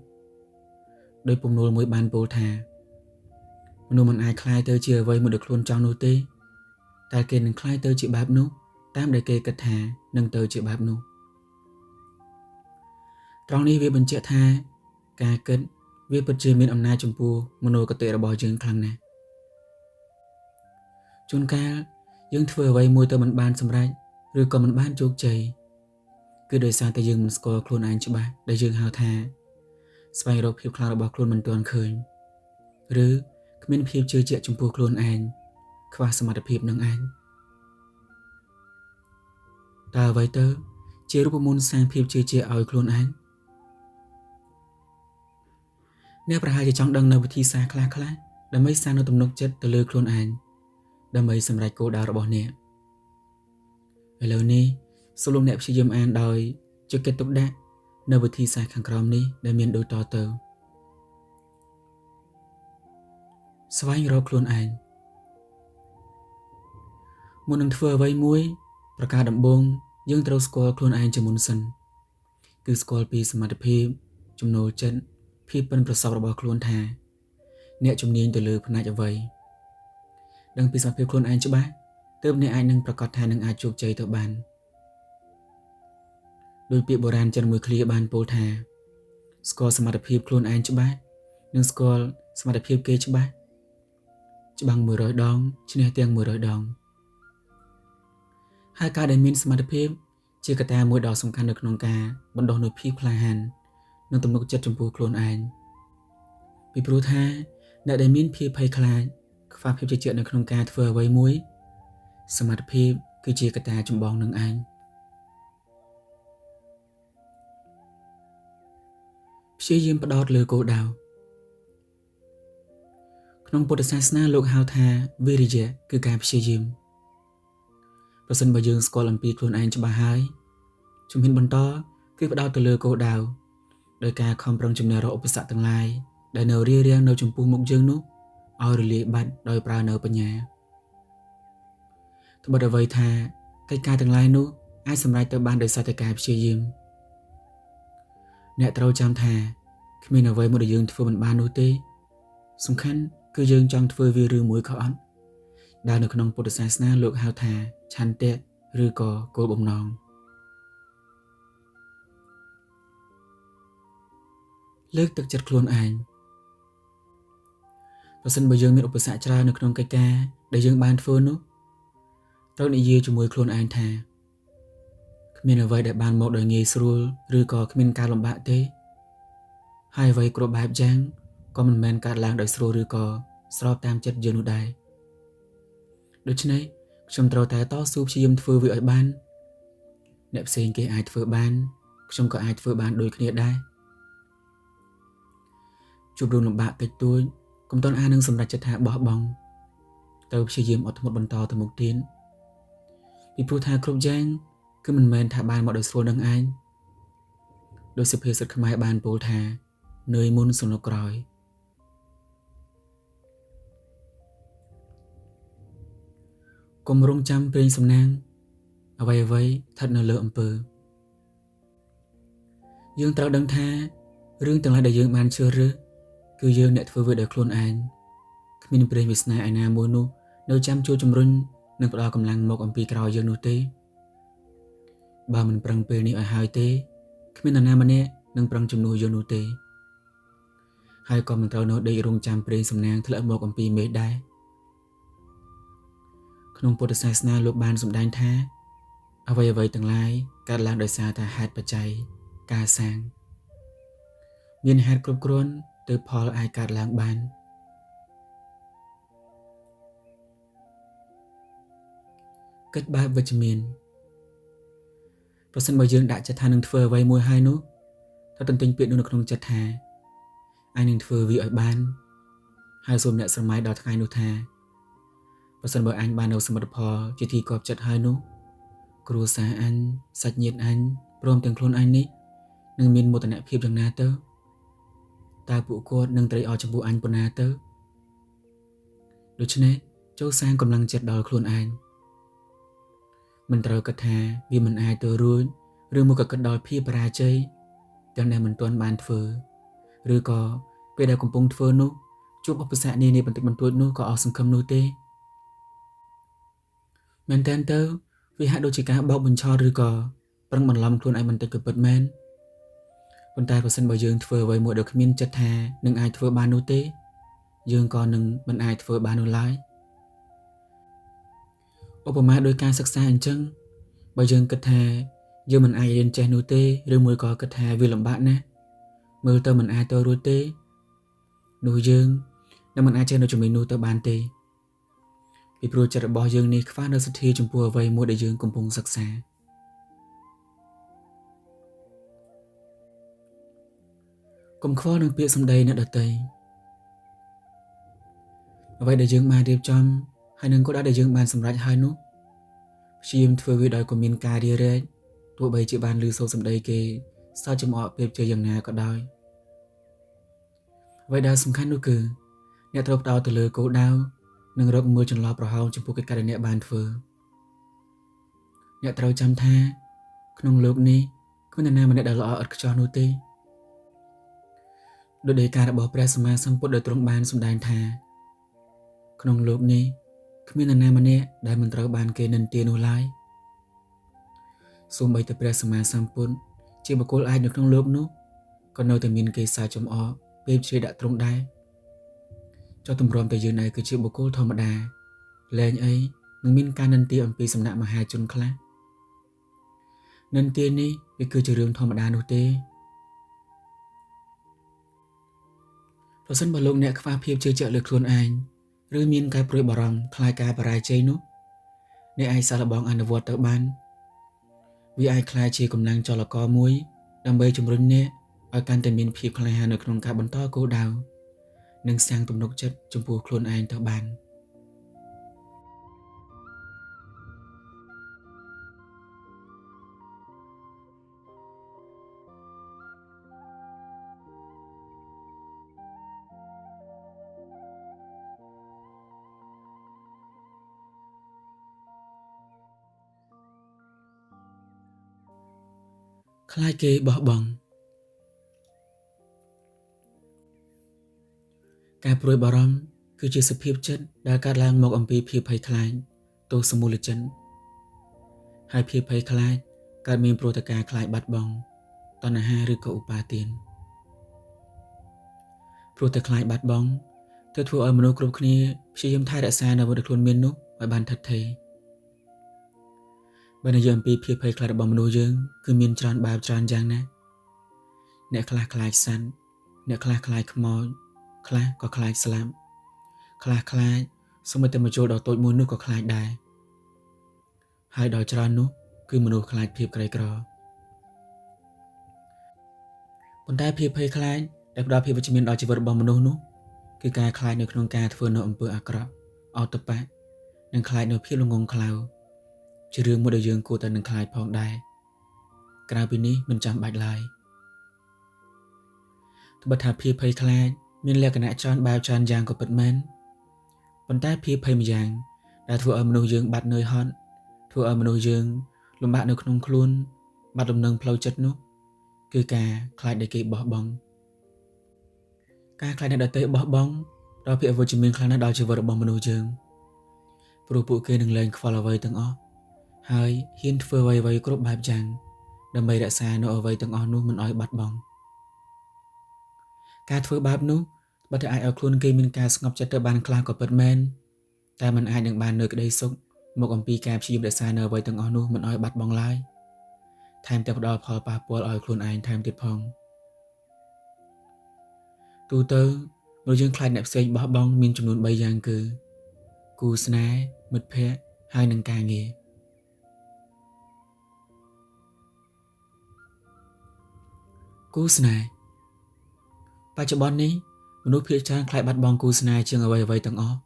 [SPEAKER 1] ដោយពំនួលមួយបានពោលថាមនុស្សមិនអាចក្លាយទៅជាអ្វីមួយដែលខ្លួនចង់នោះទេតែគេនឹងក្លាយទៅជាបែបនោះតាមដែលគេគិតថានឹងទៅជាបែបនោះត្រង់នេះវាបញ្ជាក់ថាការគិតវាពិតជាមានអំណាចចំពោះមនោគតិរបស់យើងខ្លាំងណាស់ជួនកាលយើងធ្វើអ្វីមួយទៅមិនបានសម្រេចឬក៏មិនបានជោគជ័យគឺដោយសារតែយើងមិនស្គាល់ខ្លួនឯងច្បាស់ដែលយើងហៅថាស្វែងរកភាពខ្លាំងរបស់ខ្លួនមិនទាន់ឃើញឬគ្មានភាពជឿជាក់ចំពោះខ្លួនឯងខ្វះសមត្ថភាពនឹងឯងតើអ្វីទៅជារូបមន្តសាងភាពជឿជាក់ឲ្យខ្លួនឯងអ្នកប្រហែលជាចង់ដឹងនៅវិធីសាស្ត្រខ្លះដើម្បីសាងនូវទំនុកចិត្តទៅលើខ្លួនឯងដើម្បីសម្រេចគោលដៅរបស់អ្នកឥឡូវនេះសូមលោកអ្នកព្យាយាមអានដោយយកចិត្តទុកដាក់នៅវិធីសាស្ត្រខាងក្រោមនេះដែលមានដូចតទៅស្វែងរកខ្លួនឯងមុននឹងធ្វើអ្វីមួយប្រការដំបូងយើងត្រូវស្គាល់ខ្លួនឯងជាមុនសិនគឺស្គាល់ពីសមត្ថភាពចំណូលចិត្តភាពប៉ិនប្រសប់របស់ខ្លួនថាអ្នកជំនាញទៅលើផ្នែកអ្វីដឹងពីសមត្ថភាពខ្លួនឯងច្បាស់ទើបអ្នកអាចនឹងប្រកាសថានឹងអាចជោគជ័យទៅបានដោយពាក្យបុរាណចិនមួយឃ្លាបានពោលថាស្គាល់សមត្ថភាពខ្លួនឯងច្បាស់និងស្គាល់សមត្ថភាពគេច្បាស់ច្បាំង100ដងឈ្នះទាំង100ដងហើយការដែលមានសមត្ថភាពជាកត្តាមួយដ៏សំខាន់នៅក្នុងការបណ្ដុះនូវភាពក្លាហាននិងទំនុកចិត្តចំពោះខ្លួនឯងពីព្រោះថាអ្នកដែលមានភាពភ័យខ្លាចខ្វះភាពជឿជាក់នៅក្នុងការធ្វើអ្វីមួយសមត្ថភាពគឺជាកត្តាចម្បងនឹងឯងព្យាយាមផ្ដោតលើគោលដៅក្នុងពុទ្ធសាសនាលោកហៅថាវិរិយៈគឺការព្យាយាមប្រសិនបើយើងស្គាល់អំពីខ្លួនឯងច្បាស់ហើយជំហានបន្តគឺផ្ដោតទៅលើគោលដៅដោយការខំប្រឹងជំនះរាល់ឧបសគ្គទាំងឡាយដែលនៅរារាំងនៅចំពោះមុខយើងនោះឲ្យរលាយបាត់ដោយប្រើនៅបញ្ញាត្បិតអ្វីថាកិច្ចការទាំងឡាយនោះអាចសម្រេចទៅបានដោយសារតែការព្យាយាមអ្នកត្រូវចាំថាគ្មានអ្វីមួយដែលយើងធ្វើមិនបាននោះទេសំខាន់គឺយើងចង់ធ្វើវាឬមួយក៏អត់ដែលនៅក្នុងពុទ្ធសាសនាលោកហៅថាឆន្ទៈឬក៏គោលបំណងលើកទឹកចិត្តខ្លួនឯង ប្រសិនបើយើងមានឧបសគ្គច្រើននៅក្នុងកិច្ចការដែលយើងបានធ្វើនោះត្រូវនិយាយជាមួយខ្លួនឯងថាគ្មានអ្វីដែលបានមកដោយងាយស្រួលឬក៏គ្មានការលំបាកទេហើយអ្វីគ្រប់បែបយ៉ាងក៏មិនមែនកើតឡើងដោយស្រួលឬក៏ស្របតាមចិត្តយើងនោះដែរដូច្នេះខ្ញុំត្រូវតែតស៊ូព្យាយាមធ្វើវាឲ្យបានអ្នកផ្សេងគេអាចធ្វើបានខ្ញុំក៏អាចធ្វើបានដូចគ្នាដែរជួបរឿងលំបាកតិចតួចកុំទាន់នឹងសម្រេចចិត្តថាបោះបង់ទៅព្យាយាមអត់ធ្មត់បន្តទៅមុខទៀតពីព្រោះថាគ្រប់យ៉ាងគឺមិនមែនថាបានមកដោយស្រួលនឹងឯងដោយសុភាសិតខ្មែរបានពោលថានឿយមុនសំណុកក្រោយកុំរងចាំព្រេងសំណាងអ្វីស្ថិតនៅលើអំពើយើងត្រូវដឹងថារឿងទាំងឡាយដែលយើងបានជ្រើសរើសគឺយើងអ្នកធ្វើវាដោយខ្លួនឯងគ្មានព្រេងវាសនាឯណាមួយនោះនៅចាំជួយជំរុញនិងផ្ដល់កម្លាំងមកអំពីក្រោយយើងនោះទេបើមិនប្រឹងពេលនេះឲ្យហើយទេគ្មាននរណាម្នាក់នឹងប្រឹងជំនួសយើងនោះទេហើយក៏មិនត្រូវនៅដេករងចាំព្រេងសំណាងធ្លាក់មកអំពីមេឃដែរក្នុងពុទ្ធសាសនាលោកបានសម្ដែងថាអ្វីទាំងឡាយកើតឡើងដោយសារតែហេតុបច្ច័យការសាងមានហេតុគ្រប់គ្រាន់ទើបផលអាចកើតឡើងបានកិច្ចបែបវិជ្ជមានប្រសិនបើយើងដាក់ចិត្តថានឹងធ្វើអ្វីមួយហើយនោះត្រូវទន្ទិញពាក្យនោះនៅក្នុងចិត្តថាអញនឹងធ្វើវាឲ្យបានហើយសូមអ្នកស្រមៃដល់ថ្ងៃនោះថាប្រសិនបើអញបាននៅសមិទ្ធផលជាទីគាប់ចិត្តហើយនោះគ្រួសារអញសាច់ញាតិអញព្រមទាំងខ្លួនអញនេះនឹងមានមោទនភាពយ៉ាងណាទៅតើពួកគាត់នឹងត្រេកអរចំពោះអញប៉ុណ្ណាទៅដូច្នេះចូលសាងកម្លាំងចិត្តដល់ខ្លួនឯងមិនត្រូវគិតថាវាមិនអាចទៅរួចឬមកក៏គិតដល់ភាពបរាជ័យទាំងដែលមិនទាន់បានធ្វើឬក៏ពេលដែលកំពុងធ្វើនោះជួបឧបសគ្គនានាបន្តិចបន្តួចនោះក៏អស់សង្ឃឹមនោះទេមែនតើទៅវាហាក់ដូចជាការបោកបញ្ឆោតឬក៏ប្រឹងបន្លំខ្លួនឯងបន្តិចក៏ពិតមែនប៉ុន្តែប្រសិនបើយើងធ្វើអ្វីមួយដែលគ្មានចិត្តថានឹងអាចធ្វើបាននោះទេយើងក៏នឹងមិនអាចធ្វើបាននោះឡើយឧបមាដោយការសិក្សាអញ្ចឹងបើយើងគិតថាយើងមិនអាចរៀនចេះនោះទេឬមួយក៏គិតថាវាលំបាកណាស់មើលទៅមិនអាចទៅរួចទេនោះយើងនឹងមិនអាចចេះនៅជំនាញនោះទៅបានទេពីព្រោះចិត្តរបស់យើងនេះខ្វះនូវសទ្ធាចំពោះអ្វីមួយដែលយើងកំពុងសិក្សាកុំខ្វល់នឹងពាក្យសម្ដីអ្នកដទៃអ្វីដែលយើងបានរៀបចំហើយនឹងគោលដៅដែលយើងបានសម្រេចហើយនោះព្យាយាមធ្វើវាដោយក៏មានការរារែកទោះបីជាបានឮសូរសម្ដីគេសើចចំអកពេលជាយ៉ាងណាក៏ដោយអ្វីដែលសំខាន់នោះគឺអ្នកត្រូវផ្ដោតទៅលើគោលដៅនិងរកមើលចន្លោះប្រហោងចំពោះកិច្ចការដែលអ្នកបានធ្វើអ្នកត្រូវចាំថាក្នុងโลกនេះគ្មាននរណាម្នាក់ដែលល្អឥតខ្ចោះនោះទេដោយដីការបស់ព្រះសម្មាសម្ពុទ្ធដែលទ្រង់បានសម្ដែងថាក្នុងโลกនេះគ្មាននរណាម្នាក់ដែលមិនត្រូវបានគេនិន្ទានោះឡើយសូម្បីតែព្រះសម្មាសម្ពុទ្ធជាបុគ្គលអាចនៅក្នុងโลกនោះក៏នៅតែមានគេសើចចំអកពេលជ្រាយដាក់ទ្រង់ដែរចុះទម្រាំតែយើងឯងគឺជាបុគ្គលធម្មតាលែងអីនឹងមានការនិន្ទាអំពីសំណាក់មហាជនខ្លះនិន្ទានេះវាគឺជារឿងធម្មតានោះទេប្រសិនបើលោកអ្នកខ្វះភាពជឿជាក់លើខ្លួនឯងឬមានការព្រួយបារម្ភខ្លាចការបរាជ័យនោះអ្នកអាចសាកល្បងអនុវត្តទៅបានវាអាចក្លាយជាកម្លាំងចលករមួយដើម្បីជំរុញអ្នកឲ្យកាន់តែមានភាពក្លាហាននៅក្នុងការបន្តគោលដៅនិងសាងទំនុកចិត្តចំពោះខ្លួនឯងទៅបានខ្លាចគេបោះបង់ការព្រួយបារម្ភគឺជាសភាពចិត្តដែលកើតឡើងមកអំពីភាពភ័យខ្លាចទោសមូលចិត្តហើយភាពភ័យខ្លាចកើតមានព្រោះតែការខ្លាចបាត់បង់តណ្ហាឬក៏ឧបាទានព្រោះតែខ្លាចបាត់បង់ ទើបធ្វើឲ្យមនុស្សគ្រប់គ្នាព្យាយាមថែរក្សានៅអ្វីដែលខ្លួនមាននោះឲ្យបានឋិតថេរបើនិយាយអំពីភាពភ័យខ្លាចរបស់មនុស្សយើងគឺមានច្រើនបែបច្រើនយ៉ាងណាអ្នកខ្លះខ្លាចសត្វអ្នកខ្លះខ្លាចខ្មោចខ្លះក៏ខ្លាចស្លាប់ខ្លះខ្លាចសូម្បីតែមជុលដ៏តូចមួយនោះក៏ខ្លាចដែរហើយដល់ច្រើននោះគឺមនុស្សខ្លាចភាពក្រីក្រប៉ុន្តែភាពភ័យខ្លាចដែលផ្ដល់ភាពវិជ្ជមានដល់ជីវិតរបស់មនុស្សនោះគឺការខ្លាចនៅក្នុងការធ្វើនៅអំពើអាក្រក់អតបៈនិងខ្លាចនៅភាពល្ងង់ខ្លៅជារឿងមួយដែលយើងគួរតែនឹងខ្លាចផងដែរក្រៅពីនេះមិនចាំបាច់ឡើយត្បិតថាភាពភ័យខ្លាចមានលក្ខណៈច្រើនបែបច្រើនយ៉ាងក៏ពិតមែនប៉ុន្តែភាពភ័យម្យ៉ាងដែលធ្វើឲ្យមនុស្សយើងបាត់នឿយហត់ធ្វើឲ្យមនុស្សយើងលំបាកនៅក្នុងខ្លួនបាត់ដំណឹងផ្លូវចិត្តនោះគឺការខ្លាចដែលគេបោះបង់ការខ្លាចអ្នកដទៃបោះបង់ដល់ភាពអវិជ្ជមានខ្លាំងណាស់ដល់ជីវិតរបស់មនុស្សយើងព្រោះពួកគេនឹងលែងខ្វល់អ្វីទាំងអស់ហើយហ៊ានធ្វើអ្វីៗគ្រប់បែបយ៉ាងដើម្បីរក្សានៅអ្វីទាំងអស់នោះមិនឲ្យបាត់បង់ការធ្វើបែបនោះបើតែអាចឲ្យខ្លួនគេមានការស្ងប់ចិត្តទៅបានខ្លះក៏ពិតមែនតែมันអាចនឹងបាននៅក្តីសុខមកអំពីការព្យាយាមរក្សានៅអ្វីទាំងអស់នោះមិនឲ្យបាត់បង់ឡើយថែមទាំងផ្ដល់ផលប៉ះពាល់ឲ្យខ្លួនឯងថែមទៀតផងទូទៅមនុស្សយើងខ្លាចអ្នកផ្សេងបោះបង់មានចំនួន3យ៉ាងគឺគូស្នេហ៍មិត្តភ័ក្តិហើយនិងការងារគូស្នេហ៍បច្ចុប្បន្ននេះមនុស្សភាគច្រើនខ្លាចបាត់បង់គូស្នេហ៍ជាងអ្វីៗទាំងអស់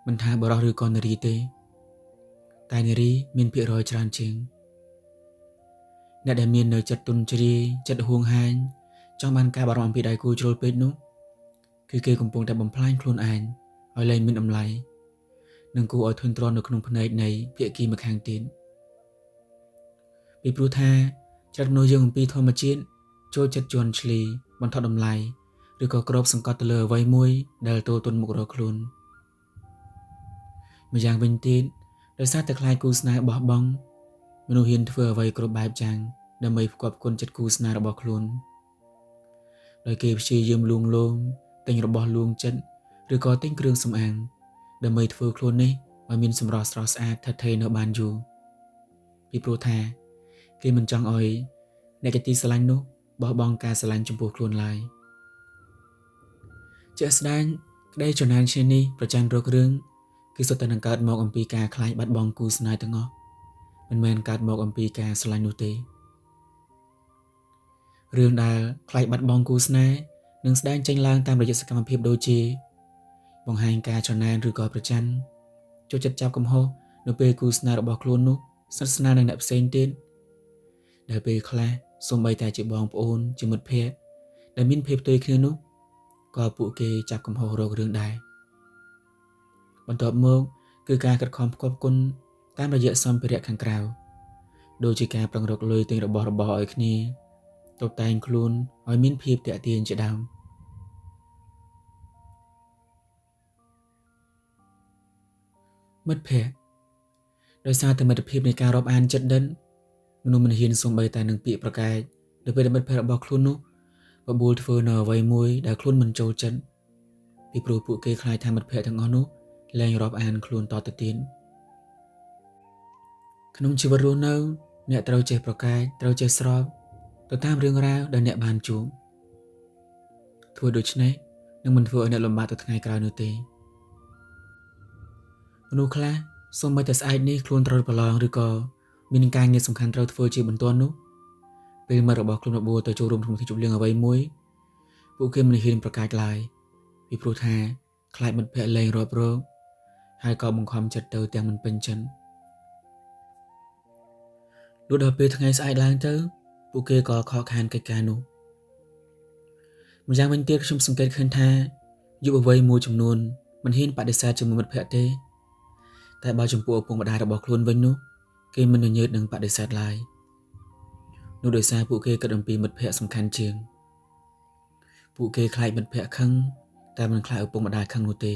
[SPEAKER 1] មិនថាបុរសឬក៏នារីទេតែនារីមានភាគរយច្រើនជាងអ្នកដែលមាននៅចិត្តទុនជ្រាយចិត្តហួងហែងចង់បានការបារម្ភអំពីដៃគូជ្រុលពេកនោះគឺគេកំពុងតែបំផ្លាញខ្លួនឯងឲ្យលែងមានតម្លៃនិងគួរឲ្យធុញទ្រាន់នៅក្នុងផ្នែកនៃភាគីម្ខាងទៀតពីព្រោះថាចិត្តមនុស្សយើងអំពីធម្មជាតិចូលចិត្តជន់ឈ្លីបន្ថត់តម្លៃឬក៏គ្របសង្កត់ទៅលើអ្វីមួយដែលទល់ទន់មុខរកខ្លួនម្យ៉ាងវិញទៀតដោយសារតែខ្លាចគូស្នេហ៍បោះបង់មនុស្សហ៊ានធ្វើអ្វីគ្រប់បែបយ៉ាងដើម្បីផ្គប់ផ្គុនចិត្តគូស្នេហ៍របស់ខ្លួនដោយគេព្យាយាមលួងលោមទិញរបស់លួងចិត្តឬក៏ទិញគ្រឿងសម្អាងដើម្បីធ្វើខ្លួននេះឲ្យមានសម្រស់ស្រស់ស្អាតថិតថេរនៅបានយូរពីព្រោះថាគេមិនចង់ឲ្យអ្នកជាទីស្រឡាញ់នោះបោះបង់ការស្រឡាញ់ចំពោះខ្លួនឡើយជាក់ស្ដែងក្តីចំណានឈ្នានីសប្រច័ណ្ឌរករឿងគឺសុទ្ធតែនឹងកើតមកអំពីការខ្លាចបាត់បង់គូស្នេហ៍ទាំងអស់មិនមែនកើតមកអំពីការស្រឡាញ់នោះទេរឿងដែលខ្លាចបាត់បង់គូស្នេហ៍នឹងស្ដែងចេញឡើងតាមរយៈសកម្មភាពដូចជាបង្ហាញការច្រណែនឬក៏ប្រច័ណ្ឌចូលចិត្តចាប់កំហុសនៅពេលគូស្នេហ៍របស់ខ្លួននោះស្និទ្ធស្នាលនឹងអ្នកផ្សេងទៀតដែលពេលខ្លះសូម្បីតែជាបងប្អូនជាមិត្តភក្តិដែលមានភាពផ្ទុយគ្នានោះក៏ពួកគេចាប់កំហុសរករឿងដែរបន្ទាប់មកគឺការខិតខំផ្គប់ផ្គុនតាមរយៈសម្ភារៈខាងក្រៅដូចជាការប្រឹងរកលុយទិញរបស់របរឲ្យគ្នាតុបតែងខ្លួនឲ្យមានភាពទាក់ទាញជាដើមមិត្តភក្តិដោយសារតែមិត្តភាពនៃការរាប់អានចិត្តដិនមនុស្សមិនហ៊ានសូម្បីតែនឹងពាក្យប្រកែកនៅពេលដែលមិត្តភក្តិរបស់ខ្លួននោះបបួលធ្វើនៅអ្វីមួយដែលខ្លួនមិនចូលចិត្តពីព្រោះពួកគេខ្លាចថាមិត្តភក្តិទាំងអស់នោះលែងរាប់អានខ្លួនតទៅទៀតក្នុងជីវិតរស់នៅអ្នកត្រូវចេះប្រកែកត្រូវចេះស្របទៅតាមរឿងរ៉ាវដែលអ្នកបានជួបធ្វើដូច្នេះនឹងមិនធ្វើឲ្យអ្នកលំបាកទៅថ្ងៃក្រោយនោះទេមនុស្សខ្លះសូម្បីតែស្អែកនេះខ្លួនត្រូវប្រឡងឬក៏មានការងារសំខាន់ត្រូវធ្វើជាបន្ទាន់នោះពេលមិត្តរបស់ខ្លួនបបួលទៅចូលរួមក្នុងពិធីជប់លៀងអ្វីមួយពួកគេមិនហ៊ានប្រកែកឡើយពីព្រោះថាខ្លាចមិត្តភក្តិលែងរាប់រកហើយក៏បង្ខំចិត្តទៅទាំងមិនពេញចិត្តលុះដល់ពេលថ្ងៃស្អែកឡើងទៅពួកគេក៏ខកខានកិច្ចការនោះម្យ៉ាងវិញទៀតខ្ញុំសង្កេតឃើញថាយុវវ័យមួយចំនួនមិនហ៊ានបដិសេធជាមួយមិត្តភក្តិទេតែបើចំពោះឪពុកម្ដាយរបស់ខ្លួនវិញនោះគេមិនញញើតនឹងបដិសេធឡើយនោះដោយសារពួកគេគិតអំពីមិត្តភក្តិសំខាន់ជាងពួកគេខ្លាចមិត្តភក្តិខឹងតែមិនខ្លាចឪពុកម្ដាយខឹងនោះទេ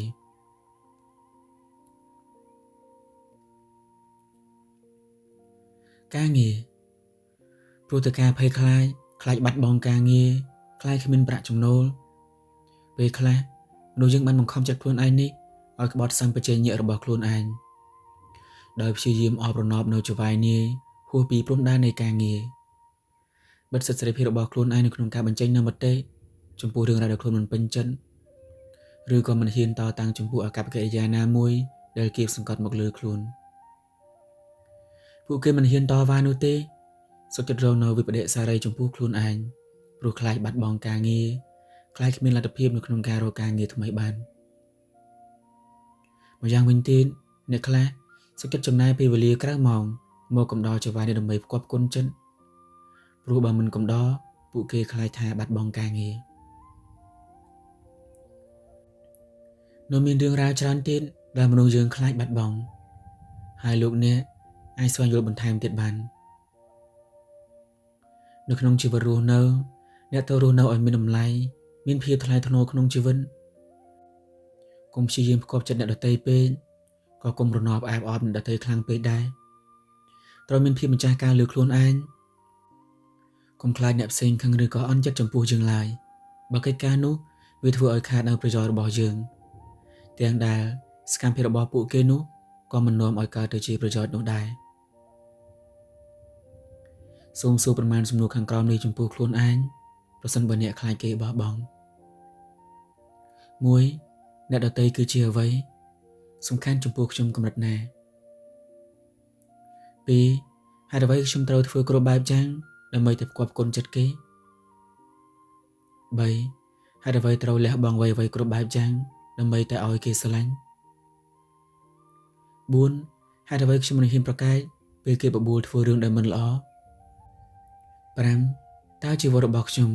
[SPEAKER 1] ការងារព្រោះតែការភ័យខ្លាចបាត់បង់ការងារខ្លាចគ្មានប្រាក់ចំណូលពេលខ្លះ មនុស្សយើងបានបង្ខំចិត្តខ្លួនឯងនេះឲ្យក្បត់សម្បជញ្ញៈរបស់ខ្លួនឯងដោយព្យាយាមអបរណបនៅចវាយនាយហួសពីព្រំដែននៃការងារបិទសិទ្ធិសេរីភាពរបស់ខ្លួនឯងនៅក្នុងការបញ្ចេញនូវមតិចំពោះរឿងរ៉ាវដែលខ្លួនមិនពេញចិត្តឬក៏មិនហ៊ានតតាំងចំពោះអាកប្បកិរិយាណាមួយដែលគៀបសង្កត់មកលើខ្លួនពួកគេមិនហ៊ានតវ៉ានោះទេសុខចិត្តរងនៅវិបដិសារីចំពោះខ្លួនឯងព្រោះខ្លាចបាត់បង់ការងារខ្លាចគ្មានលទ្ធភាពនៅក្នុងការរកការងារថ្មីបានម្យ៉ាងវិញទៀតអ្នកខ្លះសុខចិត្តចំណាយពេលវេលាក្រៅម៉ោងមកកំដរចវាយនេះដើម្បីផ្គប់គុណចិត្តព្រោះបើមិនកំដរពួកគេខ្លាចថាបាត់បង់ការងារនៅមានរឿងរ៉ាវច្រើនទៀតដែលមនុស្សយើងខ្លាចបាត់បង់ហើយលោកអ្នកអាចស្វែងយល់បន្ថែមទៀតបាននៅក្នុងជីវិតរស់នៅអ្នកត្រូវរស់នៅឲ្យមានតម្លៃមានភាពថ្លៃថ្នូរក្នុងជីវិតកុំព្យាយាមផ្គប់ចិត្តអ្នកដទៃពេកក៏កុំរណបអែបអបអ្នកដទៃខ្លាំងពេកដែរត្រូវមានភាពម្ចាស់ការលើខ្លួនឯងកុំខ្លាចអ្នកផ្សេងខឹងឬក៏អន់ចិត្តចំពោះយើងឡើយបើកិច្ចការនោះវាធ្វើឲ្យខាតនៅប្រយោជន៍របស់យើងទាំងដែលសកម្មភាពរបស់ពួកគេនោះក៏មិននាំឲ្យកើតទៅជាប្រយោជន៍នោះដែរសូមសួរប្រមាណសំណួរខាងក្រោមនេះចំពោះខ្លួនឯងប្រសិនបើអ្នកខ្លាចគេបោះបង់1អ្នកដទៃគឺជាអ្វីសំខាន់ចំពោះខ្ញុំកម្រិតណា2ហេតុអ្វីខ្ញុំត្រូវធ្វើគ្រប់បែបយ៉ាងដើម្បីតែផ្គប់គុណចិត្តគេ3ហេតុអ្វីត្រូវលះបង់អ្វីគ្រប់បែបយ៉ាងដើម្បីតែឲ្យគេស្រឡាញ់4ហេតុអ្វីខ្ញុំមិនហ៊ានប្រកែកពេលគេបបួលធ្វើរឿងដែលមិនល្អ5តើជីវិតរបស់ខ្ញុំ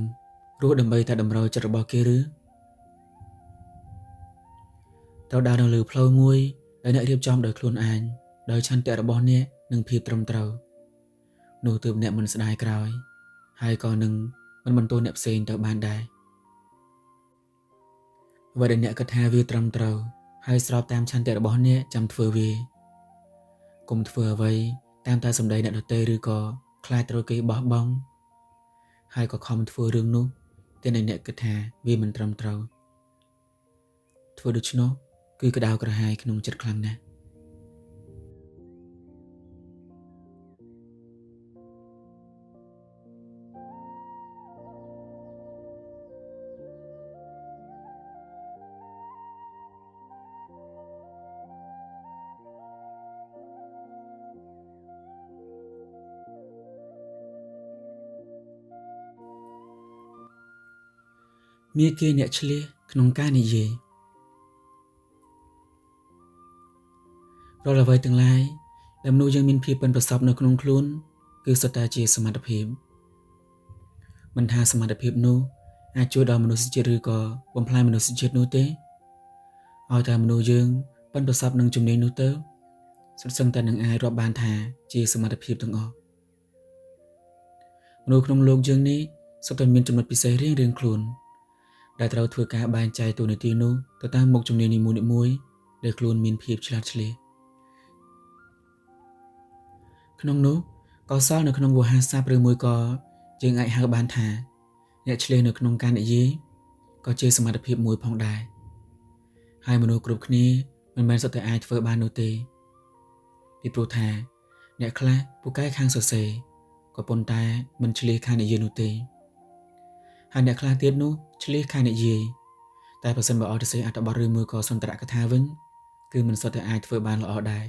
[SPEAKER 1] រស់ដើម្បីតែតម្រូវចិត្តរបស់គេឬត្រូវដើរនៅលើផ្លូវមួយដែលអ្នករៀបចំដោយខ្លួនឯងដោយឆន្ទៈរបស់អ្នកនិងភាពត្រឹមត្រូវនោះទើបអ្នកមិនស្ដាយក្រោយហើយក៏នឹងមិនបន្ទោសអ្នកផ្សេងទៅបានដែរអ្វីដែលអ្នកគិតថាវាត្រឹមត្រូវហើយស្របតាមឆន្ទៈរបស់អ្នកចាំធ្វើវាកុំធ្វើអ្វីតាមតែសម្ដីអ្នកដទៃឬក៏ខ្លាចត្រូវគេបោះបង់ហើយក៏ខំធ្វើរឿងនោះតែអ្នកគិតថាវាមិនត្រឹមត្រូវធ្វើដូច្នោះគឺក្តៅក្រហាយក្នុងចិត្តខ្លាំងណាស់មាគេអ្នកឆ្លៀសក្នុងការនិយាយរាល់អ្វីទាំងឡាយដែលមនុស្សយើងមានភាពប៉ិនប្រសប់នៅក្នុងខ្លួនគឺសុទ្ធតែជាសមត្ថភាពមិនថាសមត្ថភាពនោះអាចជួយដល់មនុស្សជាតិឬក៏បំផ្លាញមនុស្សជាតិនោះទេឲ្យតែមនុស្សយើងប៉ិនប្រសប់នឹងជំនាញនោះទៅសុទ្ធសឹងតែនឹងអាចរាប់បានថាជាសមត្ថភាពទាំងអស់មនុស្សក្នុងលោកយើងនេះសុទ្ធតែមានចំណុចពិសេសរៀងៗខ្លួនដែលត្រូវធ្វើការបែងចែកតួនាទីនោះទៅតាមមុខជំនាញនីមួយៗដែលខ្លួនមានភាពឆ្លាតឆ្លៀសក្នុងនោះកោសល្យនៅក្នុងវោហារស័ព្ទឬមួយក៏យើងអាចហៅបានថាអ្នកឆ្លៀសនៅក្នុងការនិយាយក៏ជាសមត្ថភាពមួយផងដែរហើយមនុស្សគ្រប់គ្នាមិនមែនសុទ្ធតែអាចធ្វើបាននោះទេពីព្រោះថាអ្នកខ្លះពូកែខាងសរសេរក៏ប៉ុន្តែមិនឆ្លៀសខាងនិយាយនោះទេហើយអ្នកខ្លះទៀតនោះឆ្លៀសខាងនិយាយតែប្រសិនបើអត់ទៅសេអត្ថបទឬមួយក៏សន្ទរកថាវិញគឺមិនសុទ្ធតែអាចធ្វើបានល្អដែរ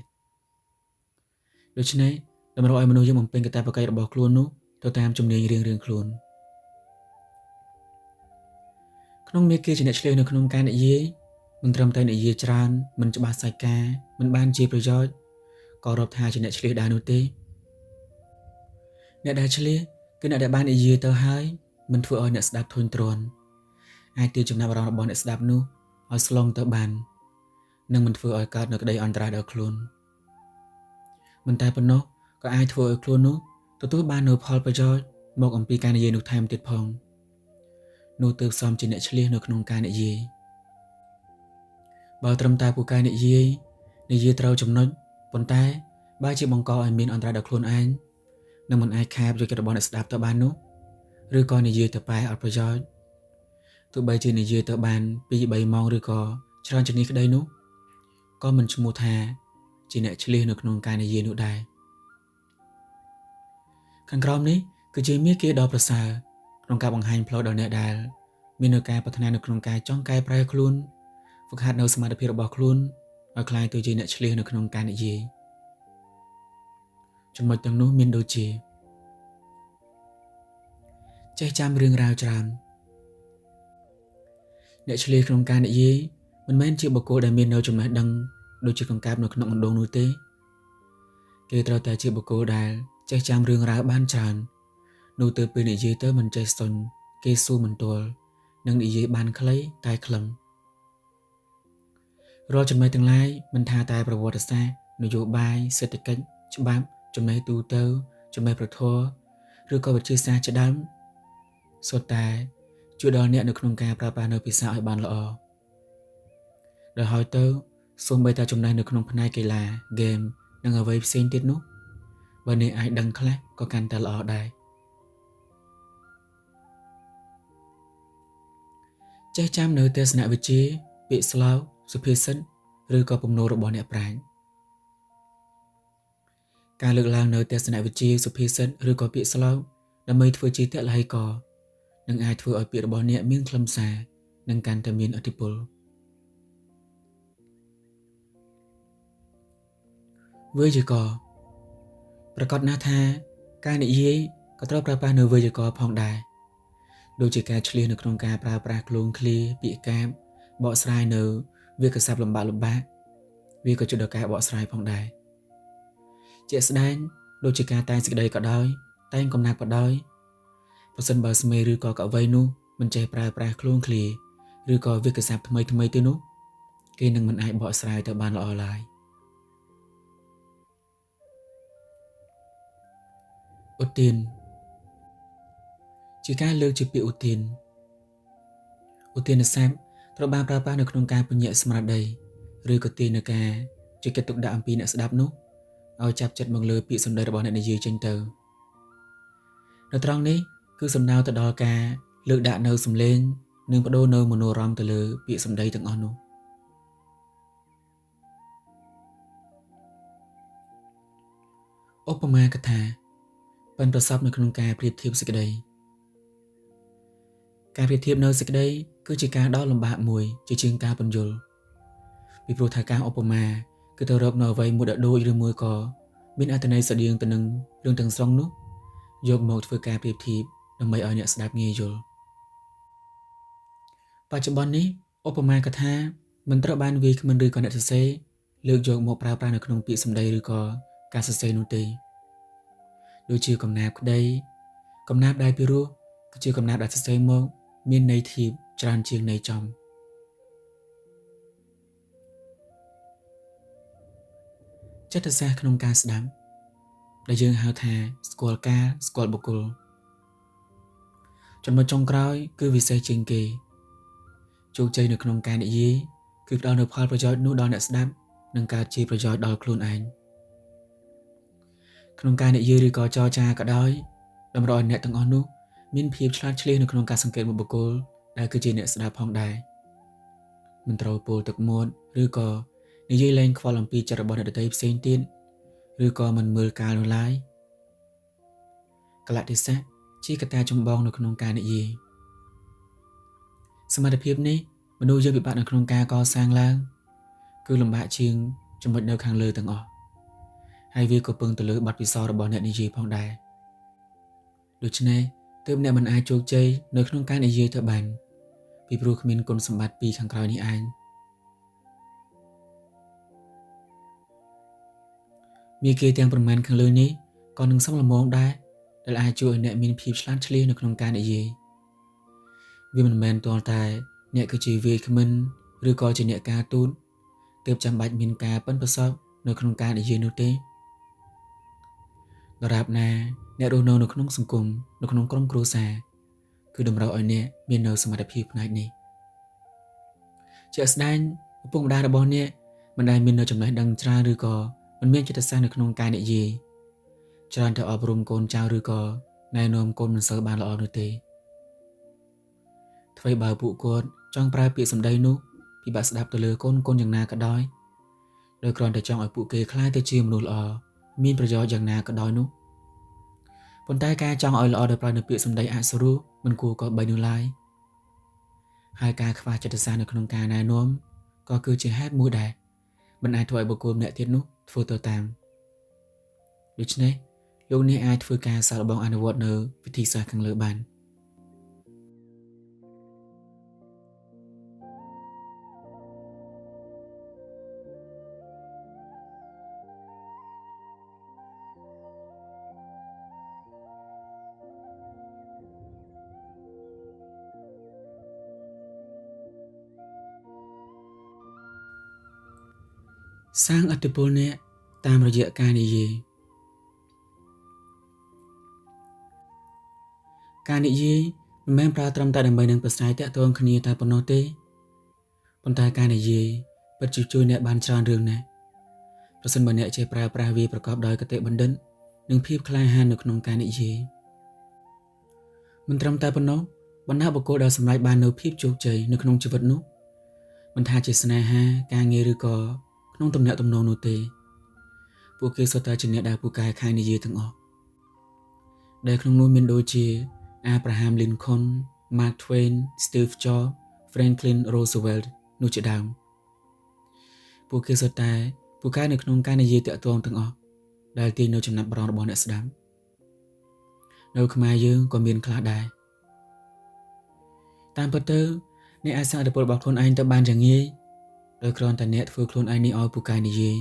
[SPEAKER 1] ដូច្នេះតម្រូវឲ្យមនុស្សយើងបំពេញកាតព្វកិច្ចរបស់ខ្លួននោះទៅតាមជំនាញរៀងៗខ្លួនក្នុងមេគេជាអ្នកឆ្លៀសនៅក្នុងការនិយាយមិនត្រឹមតែនិយាយច្រើនមិនច្បាស់សាច់ការមិនបានជាប្រយោជន៍ក៏រាប់ថាជាអ្នកឆ្លៀសដែរនោះទេអ្នកដែលឆ្លៀសគឺអ្នកដែលបាននិយាយទៅហើយមិនធ្វើឲ្យអ្នកស្ដាប់ធុញទ្រាន់អាចទាញចំណាប់អារម្មណ៍របស់អ្នកស្ដាប់នោះឲ្យស្លងទៅបាននិងមិនធ្វើឲ្យកើតនូវក្តីអន្តរាយដល់ខ្លួនមិនតែប៉ុណ្ណោះក៏អាចធ្វើឲ្យខ្លួននោះទទួលបាននូវផលប្រយោជន៍មកអំពីការនិយាយនោះថែមទៀតផងនោះទើបសមជាអ្នកឆ្លៀសនៅក្នុងការនិយាយបើត្រឹមតែពូកែនិយាយត្រូវចំណុចប៉ុន្តែបើជាបង្កឲ្យមានអន្តរាយដល់ខ្លួនឯងនឹងមិនអាចខាបយកចិត្តរបស់អ្នកស្ដាប់ទៅបាននោះឬក៏និយាយទៅប៉ែអត់ប្រយោជន៍ ទោះបីជានិយាយទៅបាន2 3ម៉ោងឬក៏ច្រើនជាងនេះក្តីនោះក៏មិនឈ្មោះថាជាអ្នកឆ្លៀសនៅក្នុងការនិយាយនោះដែរខាងក្រោមនេះគឺជាមាគ៌ាដ៏ប្រសើរក្នុងការបង្ហាញផ្លូវដល់អ្នកដែលមាននៅការប្រាថ្នានៅក្នុងការចង់កែប្រែខ្លួនហ្វឹកហាត់នៅសមត្ថភាពរបស់ខ្លួនឲ្យក្លាយទៅជាអ្នកឆ្លៀសនៅក្នុងការនិយាយចំណុចទាំងនោះមានដូចជាចេះចាំរឿងរ៉ាវច្រើនអ្នកឆ្លៀសក្នុងការនិយាយមិនមែនជាបុគ្គលដែលមាននៅចំណេះដឹងដូចជាកង្កែបនៅក្នុងអណ្ដូងនោះទេគេត្រូវតែជាបុគ្គលដែលចេះចាំរឿងរ៉ាវបានច្រើននោះទៅពេលនិយាយទៅមិនចេះសុញគេសួរមិនទាល់នឹងនិយាយបានខ្លីតែខ្លឹមរាល់ចំណុចទាំងឡាយមិនថាតែប្រវត្តិសាស្ត្រនយោបាយសេដ្ឋកិច្ចច្បាប់ចំណេះទូទៅចំណេះប្រធរឬក៏វិទ្យាសាស្ត្រជាដើមសុទ្ធតែជួយដល់អ្នកនៅក្នុងការប្រើប្រាស់នៅភាសាឲ្យបានល្អដោយហើយទៅសូម្បីតែចំណេះនៅក្នុងផ្នែកកីឡាហ្គេមនិងអ្វីផ្សេងទៀតនោះបើអ្នកអាចដឹងខ្លះក៏កាន់តែល្អដែរចេះចាំនៅទស្សនវិជ្ជាពាក្យស្លោកសុភាសិតឬក៏ពំនោរបស់អ្នកប្រាជ្ញការលើកឡើងនៅទស្សនវិជ្ជាសុភាសិតឬក៏ពាក្យស្លោកដើម្បីធ្វើជាទឡ្ហីករណ៍នឹងអាចធ្វើឲ្យពាក្យរបស់អ្នកមានខ្លឹមសារនិងកាន់តែមានឥទ្ធិពលវេយ្យាករណ៍ប្រកាសណាស់ថាការនិយាយក៏ត្រូវប្រើប្រាស់នៅវេយ្យាករណ៍ផងដែរដូចជាការឆ្លៀសនៅក្នុងការប្រើប្រាស់ឃ្លាឃ្លាពាក្យកាព្យបកស្រាយនៅវាក្យសព្ទលំបាកវាក៏ជួយដល់ការបកស្រាយផងដែរជាក់ស្ដែងដូចជាការតែងសេចក្តីក៏ដោយតែងកំណាព្យក៏ដោយប្រសិនបើស្មេឬក៏កវីនោះមិនចេះប្រើប្រាស់ឃ្លាឃ្លាឬក៏វាក្យសព្ទថ្មីទេនោះគេនឹងមិនអាចបកស្រាយទៅបានល្អឡើយឧទានជាការលើកជាពាក្យឧទានសព្ទត្រូវបានប្រើប្រាស់នៅក្នុងការពន្យល់ស្មារតីឬក៏ទាញនៅការជាកិត្តទុកដាក់អំពីអ្នកស្ដាប់នោះឲ្យចាប់ចិត្តមកលើពាក្យសម្ដីរបស់អ្នកនិយាយចេញទៅនៅត្រង់នេះគឺសំដៅទៅដល់ការលើកដាក់នៅសំឡេងនិងបដូរនៅមនោរម្យទៅលើពាក្យសម្ដីទាំងអស់នោះឧបមាកថាប៉ិនប្រសពនៅក្នុងការប្រៀបធៀបសេចក្តីការប្រៀបធៀបនៅសេចក្តីគឺជាការដ៏លំបាកមួយជាជាងការពន្យល់ពីព្រោះថាការឧបមាគឺទៅរកនៅអ្វីមួយដែលដូចឬមួយក៏មានអត្ថន័យស្តៀងទៅនឹងរឿងទាំងស្រុងនោះយកមកធ្វើការប្រៀបធៀបដើម្បីឲ្យអ្នកស្ដាប់ងាយយល់បច្ចុប្បន្ននេះឧបមាកថាមិនត្រូវបានវាយគ្មិនឬក៏អ្នកសរសេរលើកយកមកប្រើប្រាស់នៅក្នុងពាក្យសម្ដីឬក៏ការសរសេរនោះទេដូចជាកំណាព្យក្តីកំណាព្យដែលពីរោះគឺជាកំណាព្យដែលសរសេរមកមានន័យធៀបច្រើនជាងន័យចំចិត្តសាស្ត្រក្នុងការស្ដាប់ដែលយើងហៅថាស្គាល់ការស្គាល់បុគ្គលចំណុចចុងក្រោយគឺវិសេសជាងគេជោគជ័យនៅក្នុងការនិយាយគឺផ្ដល់នូវផលប្រយោជន៍នោះដល់អ្នកស្ដាប់និងកើតជាប្រយោជន៍ដល់ខ្លួនឯងក្នុងការនិយាយឬក៏ចរចាក៏ដោយតម្រូវឲ្យអ្នកទាំងអស់នោះមានភាពឆ្លាតឆ្លៀសនៅក្នុងការសង្កេតមុខបុគ្គលដែលគឺជាអ្នកស្ដាប់ផងដែរមិនត្រូវពោលទឹកមាត់ឬក៏និយាយលែងខ្វល់អំពីចិត្តរបស់អ្នកដទៃផ្សេងទៀតឬក៏មិនមើលកាលនោះឡើយកលៈទេសៈជាកត្តាចម្បងនៅក្នុងការនិយាយសមត្ថភាពនេះមនុស្សយើងពិបាកនៅក្នុងការកសាងឡើងគឺលំបាកជាងចំណុចនៅខាងលើទាំងអស់ហើយវាក៏ពឹងទៅលើបទពិសោធន៍របស់អ្នកនិយាយផងដែរដូច្នេះទើបអ្នកមិនអាចជោគជ័យនៅក្នុងការនិយាយទៅបានពីព្រោះគ្មានគុណសម្បត្តិពីរខាងក្រោយនេះឯងមាគ៌ាទាំងប្រមាណខាងលើនេះក៏នឹងសមល្មមដែរដែលអាចជួយឲ្យអ្នកមានភាពឆ្លាតឆ្លៀសនៅក្នុងការនិយាយវាមិនមែនទាល់តែអ្នកគឺជាវាយគ្មិនឬក៏ជាអ្នកការទូតទើបចាំបាច់មានការប៉ិនប្រសប់នៅក្នុងការនិយាយនោះទេដរាបណាអ្នករស់នៅក្នុងសង្គមនៅក្នុងក្រុមគ្រួសារគឺតម្រូវឲ្យអ្នកមាននៅសមត្ថភាពផ្នែកនេះជាក់ស្ដែងឪពុកម្ដាយរបស់អ្នកមិនដែលមាននៅចំណេះដឹងច្រើនឬក៏មិនមានចិត្តសាស្ត្រនៅក្នុងការនិយាយច្រើនតែអប់រំកូនចៅឬក៏ណែនាំកូនមិនសូវបានល្អនោះទេ ធ្វើបើពួកគាត់ចង់ប្រើពាក្យសម្ដីនោះពិបាកស្ដាប់ទៅលើកូនយ៉ាងណាក៏ដោយដោយគ្រាន់តែចង់ឲ្យពួកគេខ្លាយទៅជាមនុស្សល្អមានប្រយោជន៍យ៉ាងណាក៏ដោយនោះប៉ុន្តែការចង់ឲ្យល្អដោយប្រើនូវពាក្យសម្ដីអសុរោះមិនគួរក៏បីនោះឡើយហើយការខ្វះចិត្តសាស្ត្រនៅក្នុងការណែនាំក៏គឺជាហេតុមួយដែរមិនអាចធ្វើឲ្យបុគ្គលម្នាក់ទៀតនោះធ្វើទៅតាមដូច្នេះលោកអ្នកអាចធ្វើការសាកល្បងអនុវត្តនៅវិធីសាស្ត្រខាងលើបានសាងឥទ្ធិពលអ្នកតាមរយៈការនិយាយការនិយាយមិនមែនប្រើត្រឹមតែដើម្បីនឹងប្រស្រ័យទាក់ទងគ្នាតែប៉ុណ្ណោះទេប៉ុន្តែការនិយាយពិតជាជួយអ្នកបានច្រើនរឿងណាស់ប្រសិនបើអ្នកចេះប្រើប្រាស់វាប្រកបដោយគតិបណ្ឌិតនិងភាពក្លាហាននៅក្នុងការនិយាយមិនត្រឹមតែប៉ុណ្ណោះបណ្ដាបុគ្គលដែលសម្រេចបាននូវភាពជោគជ័យនៅក្នុងជីវិតនោះមិនថាជាស្នេហាការងារឬក៏ក្នុងទំនាក់ទំនងនោះទេពួកគេសុទ្ធតែជាអ្នកដែលពូកែខាងនិយាយទាំងអស់ដែលក្នុងនោះមានដូចជា Abraham Lincoln, Mark Twain, Steve Jobs, Franklin Roosevelt នោះជាដើមពួកគេសុទ្ធតែពូកែនៅក្នុងការនិយាយតាក់ទងទាំងអស់ដែលទាញនៅចំណាប់អារម្មណ៍របស់អ្នកស្ដាប់នៅខ្មែរយើងក៏មានខ្លះដែរតាមពិតទៅអ្នកអាចសាកឥទ្ធិពលរបស់ខ្លួនឯងទៅបានយ៉ាងងាយដោយគ្រាន់តែអ្នកធ្វើខ្លួនឯងនេះឲ្យពូកែនិយាយ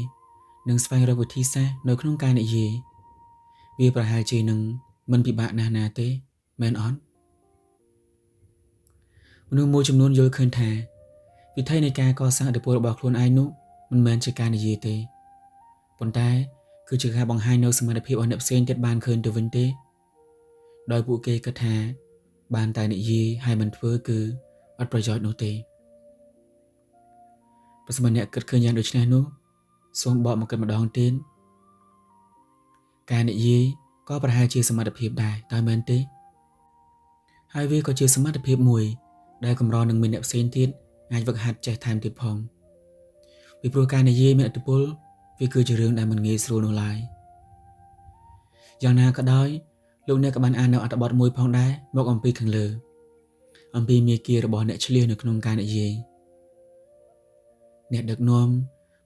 [SPEAKER 1] និងស្វែងរកវិធីសាស្ត្រនៅក្នុងការនិយាយវាប្រហែលជានឹងមិនពិបាកណាស់ណាទេមែនអត់មនុស្សមួយចំនួនយល់ឃើញថាវិធីនៃការកសាងឥទ្ធិពលរបស់ខ្លួនឯងនោះមិនមែនជាការនិយាយទេប៉ុន្តែគឺជាការបង្ហាញនូវសមត្ថភាពឲ្យអ្នកផ្សេងទៀតបានឃើញទៅវិញទេដោយពួកគេគិតថាបានតែនិយាយហើយមិនធ្វើគឺអត់ប្រយោជន៍នោះទេប្រសិនបើអ្នកគិតឃើញយ៉ាងដូចនេះនោះសូមបកមកគិតម្ដងទៀតការនិយាយក៏ប្រហែលជាសមត្ថភាពដែរតើមែនទេហើយវាក៏ជាសមត្ថភាពមួយដែលកម្រនឹងមានអ្នកផ្សេងទៀតអាចវឹកហាត់ចេះថែមទៀតផងពីព្រោះការនិយាយមានឥទ្ធិពលវាគឺជារឿងដែលមិនងាយស្រួលនោះឡើយយ៉ាងណាក៏ដោយលោកអ្នកក៏បានអាននៅអត្ថបទមួយផងដែរមកអំពីខាងលើអំពីមាគ៌ារបស់អ្នកឆ្លៀសនៅក្នុងការនិយាយអ្នកដឹកនាំ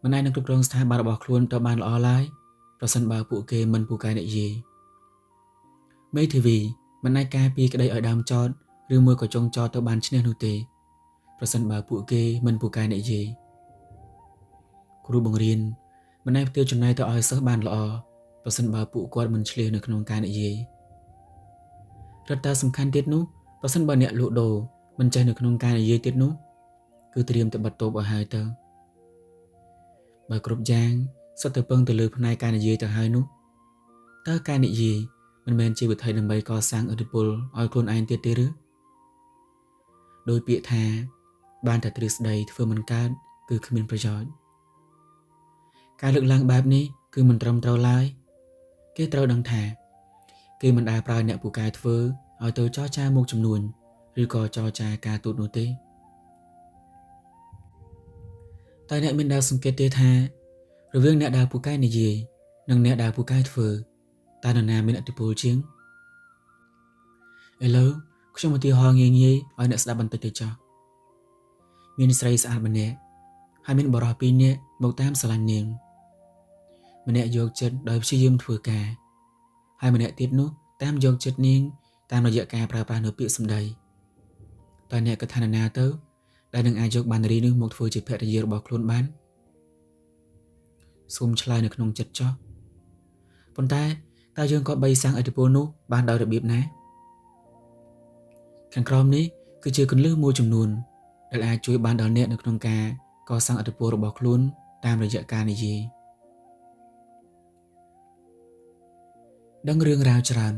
[SPEAKER 1] មិនអាចនឹងគ្រប់គ្រងស្ថាប័នរបស់ខ្លួនទៅបានល្អឡើយប្រសិនបើពួកគេមិនពូកែនិយាយមេធាវីមិនអាចការពារក្តីឲ្យដើមចោតឬមួយក៏ចុងចោតទៅបានឈ្នះនោះទេប្រសិនបើពួកគេមិនពូកែនិយាយគ្រូបង្រៀនមិនអាចផ្ទេរចំណែកទៅឲ្យសិស្សបានល្អប្រសិនបើពួកគាត់មិនឆ្លៀសនៅក្នុងការនិយាយរឹតតែសំខាន់ទៀតនោះប្រសិនបើអ្នកលក់ដូរមិនចេះនៅក្នុងការនិយាយទៀតនោះគឺត្រៀមតែបិទតូបឲ្យហើយទៅបើគ្រប់យ៉ាងសុទ្ធតែពឹងទៅលើផ្នែកការនិយាយទៅហើយនោះតើការនិយាយមិនមែនជាវិធីដើម្បីកសាងឥទ្ធិពលឲ្យខ្លួនឯងទៀតទេឬដោយពាក្យថាបានតែទ្រឹស្ដីធ្វើមិនកើតគឺគ្មានប្រយោជន៍ការលើកឡើងបែបនេះគឺមិនត្រឹមត្រូវឡើយគេត្រូវដឹងថាគេមិនដែលប្រើអ្នកពូកែធ្វើឲ្យទៅចរចាមុខចំនួនឬក៏ចរចាការទូតនោះទេតែអ្នកមានដែលសង្កេតទេថារវាងអ្នកដែលពូកែនិយាយនិងអ្នកដែលពូកែធ្វើតើនរណាមានឥទ្ធិពលជាងឥឡូវខ្ញុំឧទាហរណ៍ងាយៗឲ្យអ្នកស្ដាប់បន្តិចទៅចុះមានស្រីស្អាតម្នាក់ហើយមានបុរសពីរនាក់មកតាមស្រឡាញ់នាងម្នាក់យកចិត្តដោយព្យាយាមធ្វើការហើយម្នាក់ទៀតនោះតាមយកចិត្តនាងតាមរយៈការប្រើប្រាស់នូវពាក្យសម្ដីតើអ្នកគិតថានរណាទៅដែលនឹងអាចយកបាននារីនេះមកធ្វើជាភរិយារបស់ខ្លួនបានសូមឆ្លើយនៅក្នុងចិត្តចុះប៉ុន្តែតើយើងក៏បីសាងឥទ្ធិពលនោះបានដោយរបៀបណាខាងក្រោមនេះគឺជាគន្លឹះមួយចំនួនដែលអាចជួយបានដល់អ្នកនៅក្នុងការកសាងឥទ្ធិពលរបស់ខ្លួនតាមរយៈការនិយាយដឹងរឿងរ៉ាវច្រើន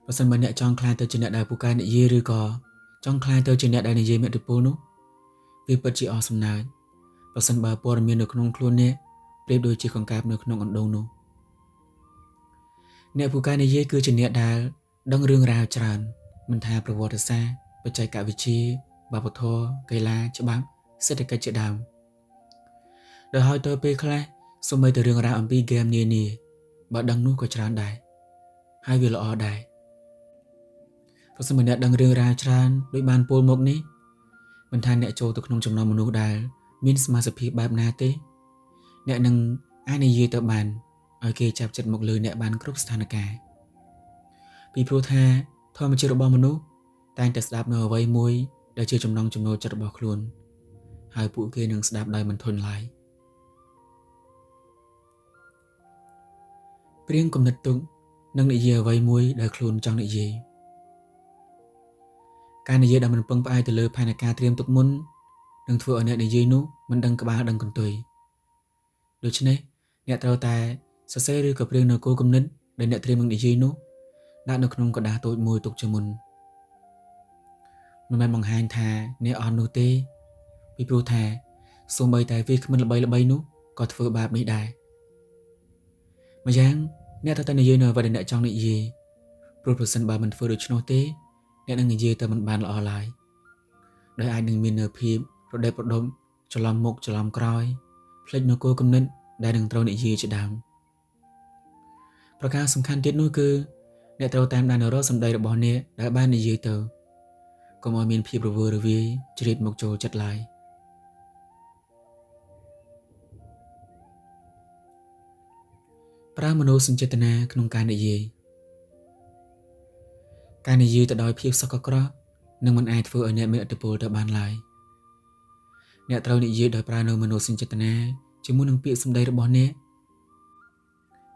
[SPEAKER 1] ប្រសិនបើអ្នកចង់ក្លាយទៅជាអ្នកដែលពូកែនិយាយឬក៏ចង់ក្លាយទៅជាអ្នកដែលនិយាយមានឥទ្ធិពលនោះវាពិតជាអស់សំណើចប្រសិនបើព័ត៌មាននៅក្នុងខ្លួនអ្នកប្រៀបដូចជាកង្កែបនៅក្នុងអណ្ដូងនោះអ្នកពូកែនិយាយគឺជាអ្នកដែលដឹងរឿងរ៉ាវច្រើនមិនថាប្រវត្តិសាស្ត្រ បច្ចេកវិទ្យាវប្បធម៌កីឡាច្បាប់សេដ្ឋកិច្ចជាដើមដោយហើយទៅពេលខ្លះសូម្បីតែរឿងរ៉ាវអំពីហ្គេមនានាបើដឹងនោះក៏ច្រើនដែរហើយវាល្អដែរប្រសិនបើអ្នកដឹងរឿងរ៉ាវច្រើនដូចបានពោលមកនេះមិនថាអ្នកចូលទៅក្នុងចំណោមមនុស្សដែលមានសមាជិកភាពបែបណាទេអ្នកនឹងអាចនិយាយទៅបានឲ្យគេចាប់ចិត្តមកលើអ្នកបានគ្រប់ស្ថានភាពពីព្រោះថាធម្មជាតិរបស់មនុស្សតែងតែស្ដាប់នៅអ្វីមួយដែលជាចំណង់ចំណូលចិត្តរបស់ខ្លួនហើយពួកគេនឹងស្ដាប់ដោយមិនធន់ឡើយព្រៀងគំនិតទុកនឹងនិយាយអ្វីមួយដែលខ្លួនចង់និយាយការនិយាយដែលមិនពឹងផ្អែកទៅលើផែនការត្រៀមទុកមុននឹងធ្វើឲ្យអ្នកនិយាយនោះមិនដឹងក្បាលដឹងកន្ទុយដូច្នេះអ្នកត្រូវតែសរសេរឬក៏ព្រៀងនៅគោលគំនិតដែលអ្នកត្រៀមនឹងនិយាយនោះដាក់នៅក្នុងกระดาษតូចមួយទុកជាមុនមិនមែនបង្ហាញថាអ្នកអន់នោះទេពីព្រោះថាសូម្បីតែវាគ្មិនល្បីនោះក៏ធ្វើបែបនេះដែរម្យ៉ាងអ្នកត្រូវតែនិយាយនៅអ្វីដែលអ្នកចង់និយាយព្រោះប្រសិនបើមិនធ្វើដូច្នោះទេអ្នកនឹងនិយាយទៅមិនបានល្អឡើយដោយអាចនឹងមាននៅភាពរដេបរដុំច្រឡំមុខច្រឡំក្រោយភ្លេចនៅគោលគំនិតដែលនឹងត្រូវនិយាយជាដើមប្រការសំខាន់ទៀតនោះគឺអ្នកត្រូវតាមដានរកសម្ដីរបស់អ្នកដែលបាននិយាយទៅកុំឲ្យមានភាពរវើរវាយជ្រៀតមកចូលចិត្តឡើយប្រើមនោសញ្ចេតនាក្នុងការនិយាយការនិយាយទៅដោយភាពសកក្រោះនឹងមិនអាចធ្វើឲ្យអ្នកមានឥទ្ធិពលទៅបានឡើយអ្នកត្រូវនិយាយដោយប្រើនៅមនោសញ្ចេតនាជាមួយនឹងពាក្យសម្ដីរបស់អ្នក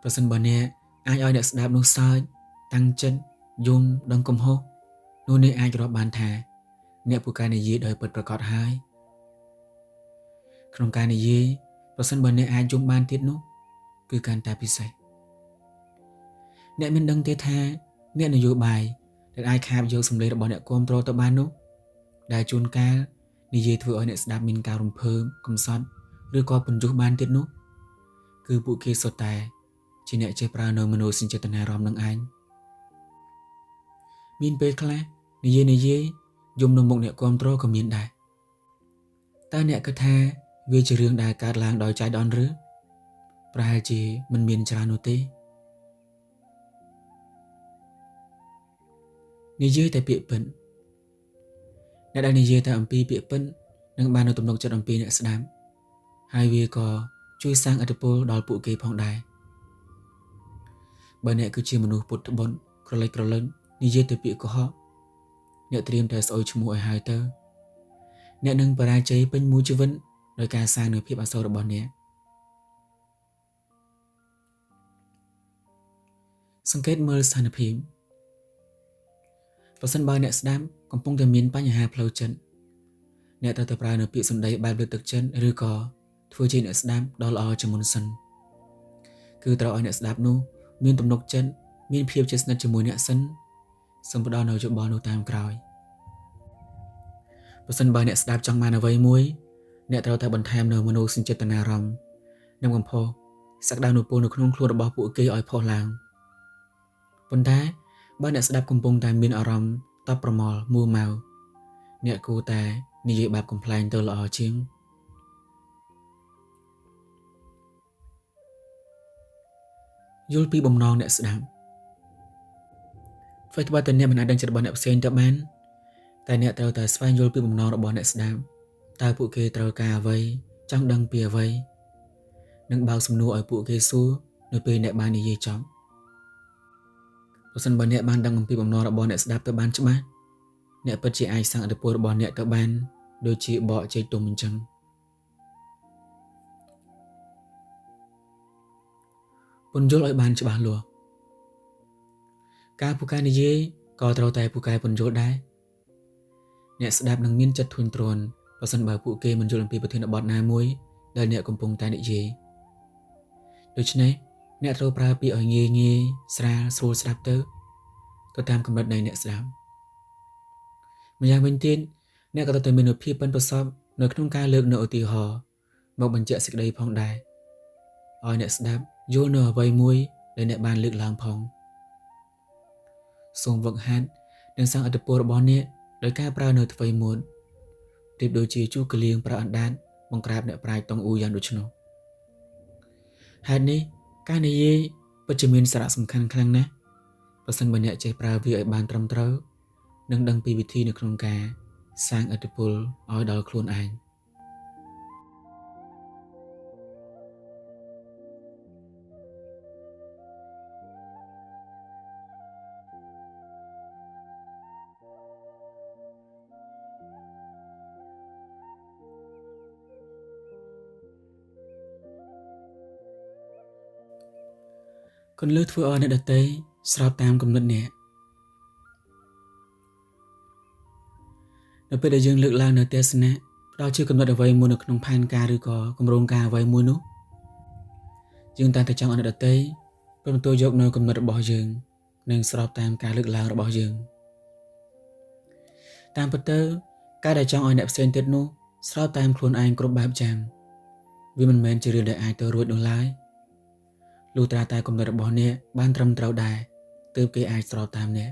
[SPEAKER 1] ប្រសិនបើអ្នកអាចឲ្យអ្នកស្ដាប់នោះសើចតាំងចិត្តយំដឹងកំហុសនោះអ្នកអាចរាប់បានថាអ្នកពូកែនិយាយដោយពិតប្រាកដហើយក្នុងការនិយាយប្រសិនបើអ្នកអាចយំបានទៀតនោះគឺកាន់តែពិសេសអ្នកមានដឹងទេថាអ្នកនយោបាយដែលអាចខាបយកសម្លេងរបស់អ្នកគាំទ្រទៅបាននោះដែលជួនកាលនិយាយធ្វើឲ្យអ្នកស្ដាប់មានការរំភើបកំសត់ឬក៏ពន្យុះបានទៀតនោះគឺពួកគេសុទ្ធតែជាអ្នកចេះប្រើនៅមនោសញ្ចេតនារំនឹងឯងមានពេលខ្លះនិយាយយំនៅមុខអ្នកគាំទ្រក៏មានដែរតើអ្នកគិតថាវាជារឿងដែលកើតឡើងដោយចៃដន្យឬប្រហែលជាមិនមានច្រើននោះទេនិយាយតែពាក្យពិតអ្នកដែលនិយាយតែអំពីពាក្យពិតនឹងបាននៅទំនុកចិត្តអំពីអ្នកស្ដាប់ហើយវាក៏ជួយសាងឥទ្ធិពលដល់ពួកគេផងដែរបើអ្នកគឺជាមនុស្សពុតបុតក្រឡេកក្រលឹកនិយាយតែពាក្យកុហកអ្នកត្រៀមតែស្អុយឈ្មោះឲ្យហើយទៅអ្នកនឹងបរាជ័យពេញមួយជីវិតដោយការសាងនូវភាពអាសូររបស់អ្នកសង្កេតមើលស្ថានភាពប្រសិនបើអ្នកស្ដាប់កំពុងតែមានបញ្ហាផ្លូវចិត្តអ្នកត្រូវតែប្រើនៅពាក្យសម្ដីបែបលើកទឹកចិត្តឬក៏ធ្វើជាអ្នកស្ដាប់ដ៏ល្អជាមុនសិនគឺត្រូវឲ្យអ្នកស្ដាប់នោះមានទំនុកចិត្តមានភាពជិតស្និទ្ធជាមួយអ្នកសិនសូមផ្ដល់នូវយោបល់នោះតាមក្រោយប្រសិនបើអ្នកស្ដាប់ចង់បានអ្វីមួយអ្នកត្រូវតែបន្ថែមនៅមនោសញ្ចេតនារំនិងកំផុសសក្តានុពលនៅក្នុងខ្លួនរបស់ពួកគេឲ្យផុសឡើងប៉ុន្តែបើអ្នកស្ដាប់កំពុងតែមានអារម្មណ៍តប់ប្រមល់មួម៉ៅអ្នកគួរតែនិយាយបែបកំប្លែងទៅល្អជាងយល់ពីបំណងអ្នកស្ដាប់អ្វីត្បិតតែអ្នកមិនអាចដឹងចិត្តរបស់អ្នកផ្សេងទៅបានតែអ្នកត្រូវតែស្វែងយល់ពីបំណងរបស់អ្នកស្ដាប់តើពួកគេត្រូវការអ្វីចង់ដឹងពីអ្វីនិងបើកសំណួរឲ្យពួកគេសួរនៅពេលអ្នកបាននិយាយចប់ប្រសិនបើអ្នកបានដឹងអំពីបំណងរបស់អ្នកស្ដាប់ទៅបានច្បាស់អ្នកពិតជាអាចសាងឥទ្ធិពលរបស់អ្នកទៅបានដូចជាបកចេកទុំអញ្ចឹងពន្យល់ឲ្យបានច្បាស់លាស់ការពូកែនិយាយក៏ត្រូវតែពូកែពន្យល់ដែរអ្នកស្ដាប់នឹងមានចិត្តធុញទ្រាន់ប្រសិនបើពួកគេមិនយល់អំពីប្រធានបទណាមួយដែលអ្នកកំពុងតែនិយាយដូច្នេះអ្នកត្រូវប្រើពាក្យឲ្យងាយស្រាលស្រួលស្ដាប់ទៅតាមកម្រិតនៃអ្នកស្ដាប់ម្យ៉ាងវិញទៀតអ្នកក៏ត្រូវតែមានភាពប៉ិនប្រសប់នៅក្នុងការលើកនៅឧទាហរណ៍មកបញ្ជាក់សេចក្តីផងដែរឲ្យអ្នកស្ដាប់យល់នៅអ្វីមួយដែលអ្នកបានលើកឡើងផងសូមវឹកហាត់និងសាងឥទ្ធិពលរបស់អ្នក ដោយការប្រើនៅអ្វីមួយប្រៀបដូចជាជួកលៀងប្រើអណ្ដាតបង្ក្រាបអ្នកប្រាជ្ញតង់អ៊ូយ៉ាងដូចនោះហេតុនេះការនិយាយពិតជាមានសារៈសំខាន់ខ្លាំងណាស់ប្រសិនបើអ្នកចេះប្រើវាឲ្យបានត្រឹមត្រូវនិងដឹងពីវិធីនៅក្នុងការសាងឥទ្ធិពលឲ្យដល់ខ្លួនឯងគន្លឹះធ្វើឲ្យអ្នកដទៃស្របតាមគំនិតអ្នកនៅពេលដែលយើងលើកឡើងនៅទស្សនៈផ្ដល់ជាគំនិតអ្វីមួយនៅក្នុងផែនការឬក៏គម្រោងការអ្វីមួយនោះយើងតែងតែចង់ឲ្យអ្នកដទៃព្រមទទួលយកនៅគំនិតរបស់យើងនិងស្របតាមការលើកឡើងរបស់យើងតាមពិតទៅការដែលចង់ឲ្យអ្នកផ្សេងទៀតនោះស្របតាមខ្លួនឯងគ្រប់បែបយ៉ាងវាមិនមែនជារឿងដែលអាចទៅរួចនោះឡើយលុះត្រាតែគំនិតរបស់អ្នកបានត្រឹមត្រូវដែរទើបគេអាចស្របតាមអ្នក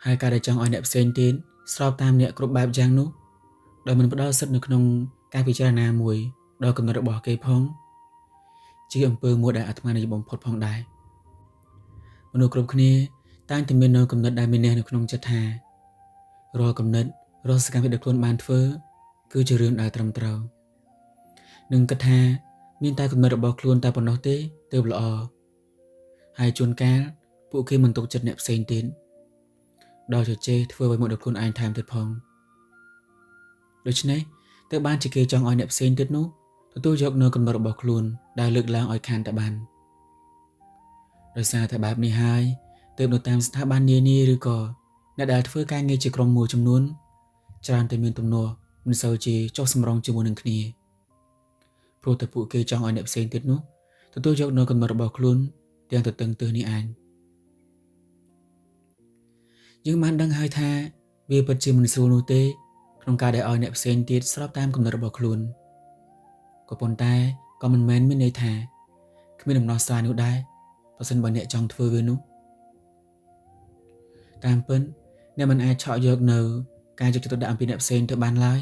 [SPEAKER 1] ហើយការដែលចង់ឲ្យអ្នកផ្សេងទៀតស្របតាមអ្នកគ្រប់បែបយ៉ាងនោះដោយមិនផ្ដល់សិទ្ធិនៅក្នុងការពិចារណាមួយដល់គំនិតរបស់គេផងជាអំពើមួយដែលអាត្មានិយមបំផុតផងដែរមនុស្សគ្រប់គ្នាតែងតែមាននៅគំនិតដែលមាននៅក្នុងចិត្តថារាល់គំនិតរាល់សកម្មភាពដែលខ្លួនបានធ្វើគឺជារឿងដែលត្រឹមត្រូវនិងគិតថាមានតែគំនិតរបស់ខ្លួនតែប៉ុណ្ណោះទេទើបល្អហើយជួនកាលពួកគេមិនទុកចិត្តអ្នកផ្សេងទៀតដល់ជជែកធ្វើឲ្យមកដល់ខ្លួនឯងថែមទៀតផងដូច្នេះទើបបានជាគេចង់ឲ្យអ្នកផ្សេងទៀតនោះទទួលយកនៅគំនិតរបស់ខ្លួនដែលលើកឡើងឲ្យខានតែបានដោយសារតែបែបនេះហើយទើបនៅតាមស្ថាប័ននានាឬក៏អ្នកដែលធ្វើការងារជាក្រុមមួយចំនួនច្រើនតែមានទំនាស់មិនសូវជាចុះសម្រុងជាមួយនឹងគ្នាព្រោះតែពួកគេចង់ឲ្យអ្នកផ្សេងទៀតនោះទទួលយកនៅគំនិតរបស់ខ្លួនទាំងទៅតឹងទើសនេះឯងយើងបានដឹងហើយថាវាពិតជាមិនស្រួលនោះទេក្នុងការដែលឲ្យអ្នកផ្សេងទៀតស្របតាមគំនិតរបស់ខ្លួនក៏ប៉ុន្តែក៏មិនមែនមានន័យថាគ្មានដំណោះស្រាយនោះដែរបើសិនបើអ្នកចង់ធ្វើវានោះតាមពិតអ្នកមិនអាចឆក់យកនៅការយកចិត្តទុកដាក់អំពីអ្នកផ្សេងទៅបានឡើយ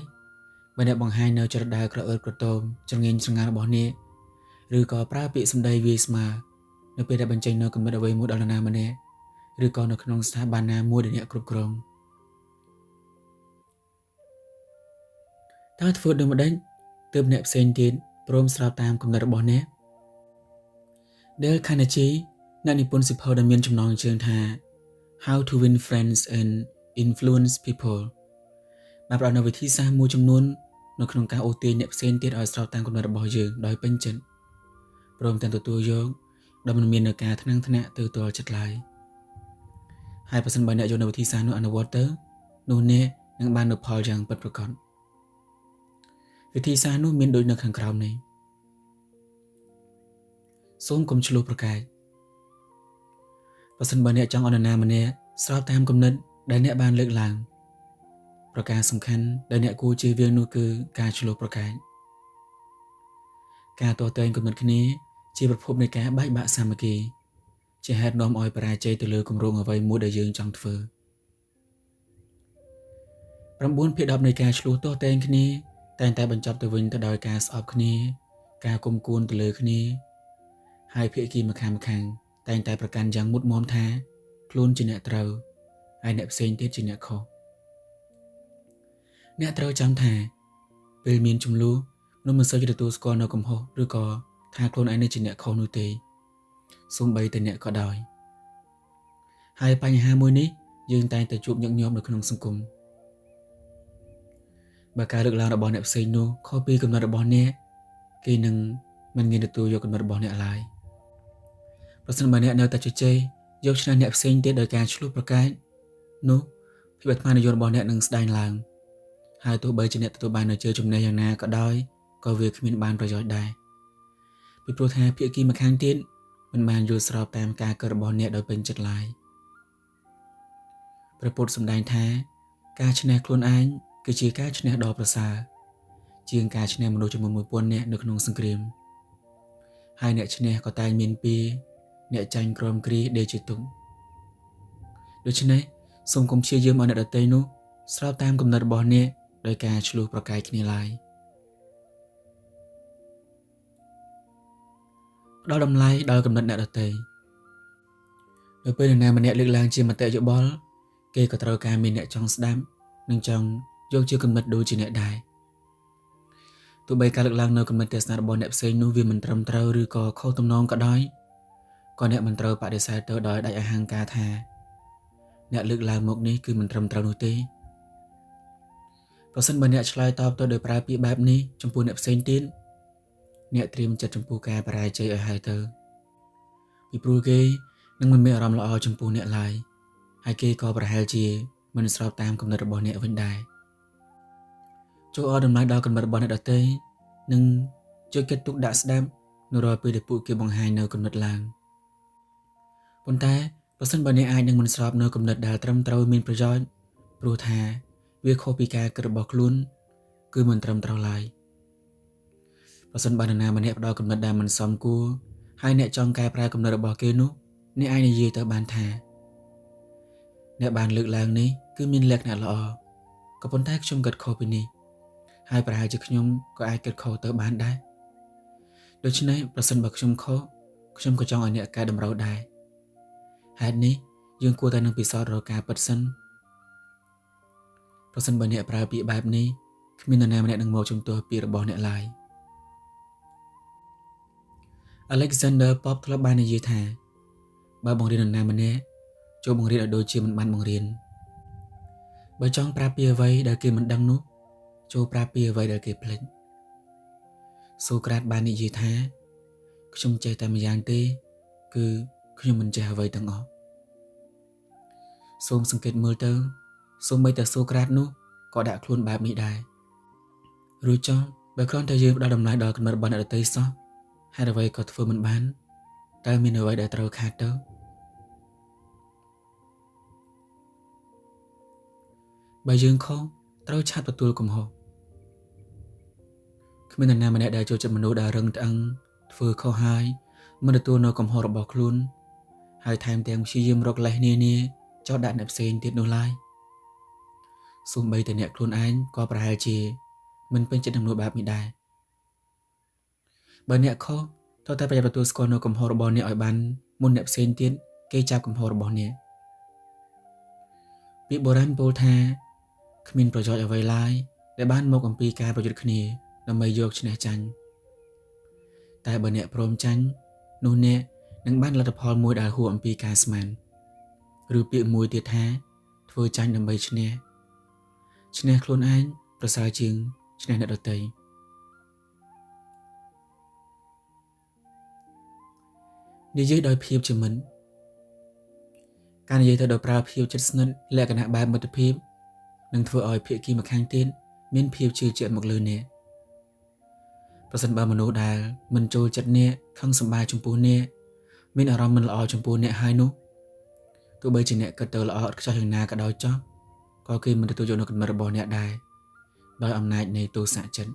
[SPEAKER 1] បើអ្នកបង្ហាញនៅចរិតដែលក្រអឺតក្រទមចង្អៀងចង្ងាល់របស់អ្នកឬក៏ប្រើពាក្យសម្ដីវាយស្មើនៅពេលដែលបញ្ចេញនៅគំនិតអ្វីមួយដល់នរណាម្នាក់ឬក៏នៅក្នុងស្ថាប័នណាមួយដែលអ្នកគ្រប់គ្រងតើធ្វើដូចម្ដេចទើបអ្នកផ្សេងទៀតព្រមស្របតាមគំនិតរបស់អ្នក Dale Carnegie អ្នកនិពន្ធសៀវភៅដែលមានចំណងជើងថា How to Win Friends and Influence People បានផ្ដល់នូវវិធីសាស្ត្រមួយចំនួននៅក្នុងការអូសទាញអ្នកផ្សេងទៀតឲ្យស្របតាមគំនិតរបស់យើងដោយពេញចិត្តព្រមទាំងទទួលយកដោយមិនមាននៅការថ្នាំងថ្នាក់ទៅទាល់ចិត្តឡើយហើយប្រសិនបើអ្នកយកនៅវិធីសាស្ត្រនោះអនុវត្តទៅនោះអ្នកនឹងបាននូវផលយ៉ាងពិតប្រាកដវិធីសាស្ត្រនោះមានដូចនៅខាងក្រោមនេះសូមកុំឆ្លោះប្រកែកប្រសិនបើអ្នកចង់ឲ្យនរណាម្នាក់ស្របតាមគំនិតដែលអ្នកបានលើកឡើងប្រការសំខាន់ដែលអ្នកគួរជៀសវាងនោះគឺការឆ្លោះប្រកែកការទាស់ទែងគំនិតគ្នាជាប្រភពនៃការបែកបាក់សាមគ្គីជាហេតុនាំឲ្យបរាជ័យទៅលើគម្រោងអ្វីមួយដែលយើងចង់ធ្វើ9/10នៃការឆ្លោះទាស់ទែងគ្នាតែងតែបញ្ចប់ទៅវិញទៅដោយការស្អប់គ្នាការគុំគួនទៅលើគ្នាហើយភាគីម្ខាងតែងតែប្រកាន់យ៉ាងមុតមមថាខ្លួនជាអ្នកត្រូវហើយអ្នកផ្សេងទៀតជាអ្នកខុសអ្នកត្រូវចាំថាពេលមានចំនួននោះមិនសូវទទួលស្គាល់នៅកំហុសឬក៏ថាខ្លួនឯងនេះជាអ្នកខុសនោះទេសូម្បីតែអ្នកក៏ដោយហើយបញ្ហាមួយនេះយើងតែងតែជួបញឹកញាប់នៅក្នុងសង្គមបើការលើកឡើងរបស់អ្នកផ្សេងនោះខុសពីគំនិតរបស់អ្នកគេនឹងមិនងាយទទួលយកគំនិតរបស់អ្នកឡើយប្រសិនបើអ្នកនៅតែជជែកយកឈ្នះអ្នកផ្សេងទៀតដោយការឆ្លោះប្រកែកនោះភាពអាត្មានិយមរបស់អ្នកនឹងស្ដែងឡើងហើយទោះបីជាអ្នកទទួលបាននូវជ័យជំនះយ៉ាងណាក៏ដោយក៏វាគ្មានបានប្រយោជន៍ដែរពីព្រោះថាភាគីម្ខាងទៀតមិនបានយល់ស្របតាមការគិតរបស់អ្នកដោយពេញចិត្តឡើយព្រះពុទ្ធសម្ដែងថាការឈ្នះខ្លួនឯងគឺជាការឈ្នះដ៏ប្រសើរជាងការឈ្នះមនុស្សចំនួន 1000 នាក់នៅក្នុងសង្គ្រាមហើយអ្នកឈ្នះក៏តែងមានពីអ្នកចាញ់ក្រមគ្រាដេកជាទុកដូច្នេះ សូមកុំព្យាយាមឲ្យអ្នកដទៃនោះស្របតាមគំនិតរបស់អ្នកដោយការឆ្លោះប្រកែកគ្នាឡើយផ្ដល់តម្លៃដល់គំនិតអ្នកដទៃនៅពេលណាម្នាក់លើកឡើងជាមតិយោបល់គេក៏ត្រូវការមានអ្នកចង់ស្ដាប់និងចង់យកជាគំនិតដូចជាអ្នកដែរទោះបីការលើកឡើងនៅគំនិតទស្សនៈរបស់អ្នកផ្សេងនោះវាមិនត្រឹមត្រូវឬក៏ខុសទំនងក៏ដោយក៏អ្នកមិនត្រូវបដិសេធទៅដោយដាច់អហង្ការថាអ្នកលើកឡើងមកនេះគឺមិនត្រឹមត្រូវនោះទេប្រសិនបើអ្នកឆ្លើយតបទៅដោយប្រើពាក្យបែបនេះចំពោះអ្នកផ្សេងទៀតអ្នកត្រៀមចិត្តចំពោះការបរាជ័យឲ្យហើយទៅពីព្រោះគេនឹងមិនមានអារម្មណ៍ល្អចំពោះអ្នកឡើយហើយគេក៏ប្រហែលជាមិនស្របតាមគំនិតរបស់អ្នកវិញដែរចូលឲ្យតម្លៃដល់គំនិតរបស់អ្នកដទៃនិងជួយគិតទុកដាក់ស្ដាប់នៅរាល់ពេលដែលពួកគេបង្ហាញនៅគំនិតឡើងប៉ុន្តែប្រសិនបើអ្នកអាចនឹងមិនស្របនៅគំនិតដែលត្រឹមត្រូវមានប្រយោជន៍ព្រោះថាវាខុសពីការគិតរបស់ខ្លួនគឺមិនត្រឹមត្រូវឡើយប្រសិនបើនរណាម្នាក់ផ្ដល់គំនិតដែលមិនសមគួរហើយអ្នកចង់កែប្រែគំនិតរបស់គេនោះអ្នកអាចនិយាយទៅបានថាអ្នកបានលើកឡើងនេះគឺមានលក្ខណៈល្អក៏ប៉ុន្តែខ្ញុំគិតខុសពីនេះហើយប្រហែលជាខ្ញុំក៏អាចគិតខុសទៅបានដែរដូច្នេះប្រសិនបើខ្ញុំខុសខ្ញុំក៏ចង់ឲ្យអ្នកកែតម្រូវដែរហេតុនេះយើងគួរតែនឹងពិសោធន៍រកការពិតសិនប្រសិនបើអ្នកប្រើពាក្យបែបនេះគ្មាននរណាម្នាក់នឹងមកជំទាស់ពាក្យរបស់អ្នកឡើយ Alexander Pope ធ្លាប់បាននិយាយថាបើបង្រៀននរណាម្នាក់ចូលបង្រៀនឲ្យដូចជាមិនបានបង្រៀនបើចង់ប្រាប់ពីអ្វីដែលគេមិនដឹងនោះចូលប្រាប់ពីអ្វីដែលគេភ្លេចសូក្រាតបាននិយាយថាខ្ញុំចេះតែម្យ៉ាងទេគឺខ្ញុំមិនចេះអ្វីទាំងអស់សូមសង្កេតមើលទៅសូម្បីតែសូក្រាតនោះក៏ដាក់ខ្លួនបែបនេះដែររួចចុះបើគ្រាន់តែយើងផ្ដល់តម្លៃដល់គំនិតរបស់អ្នកដទៃសោះហេតុអ្វីក៏ធ្វើមិនបានតើមានអ្វីដែលត្រូវខាតទៅបើយើងខុសត្រូវឆាប់ទទួលកំហុសគ្មាននរណាម្នាក់ដែលចូលចិត្តមនុស្សដែលរឹងត្អឹងធ្វើខុសហើយមិនទទួលនៅកំហុសរបស់ខ្លួនហើយថែមទាំងព្យាយាមរកលេសនានាចោទដាក់អ្នកផ្សេងទៀតនោះឡើយសូម្បីតែអ្នកខ្លួនឯងក៏ប្រហែលជាមិនពេញចិត្តនឹងមនុស្សបែបនេះដែរបើអ្នកខុសត្រូវតែប្រយ័ត្នទទួលស្គាល់នៅកំហុសរបស់អ្នកឲ្យបានមុនអ្នកផ្សេងទៀតគេចាប់កំហុសរបស់អ្នកពាក្យបុរាណពោលថាគ្មានប្រយោជន៍អ្វីឡើយដែលបានមកអំពីការប្រយុទ្ធគ្នាដើម្បីយកឈ្នះចាញ់តែបើអ្នកព្រមចាញ់នោះអ្នកនឹងបានលទ្ធផលមួយដែលហួសអំពីការស្មានឬពាក្យមួយទៀតថាធ្វើចាញ់ដើម្បីឈ្នះខ្លួនឯងប្រសើរជាងឈ្នះអ្នកដទៃនិយាយដោយភាពជាមិត្តការនិយាយទៅដោយប្រើភាពជិតស្និទ្ធលក្ខណៈបែបមិត្តភាពនឹងធ្វើឲ្យភាគីម្ខាងទៀតមានភាពជឿជាក់មកលើអ្នកប្រសិនបើមនុស្សដែលមិនចូលចិត្តអ្នកខឹងសម្បារចំពោះអ្នកមានអារម្មណ៍មិនល្អចំពោះអ្នកហើយនោះទោះបីជាអ្នកគិតទៅល្អឥតខ្ចោះយ៉ាងណាក៏ដោយចុះក៏គេមិនទទួលយកនូវគំនិតរបស់អ្នកដែរដោយអំណាចនៃទោសៈចិត្ត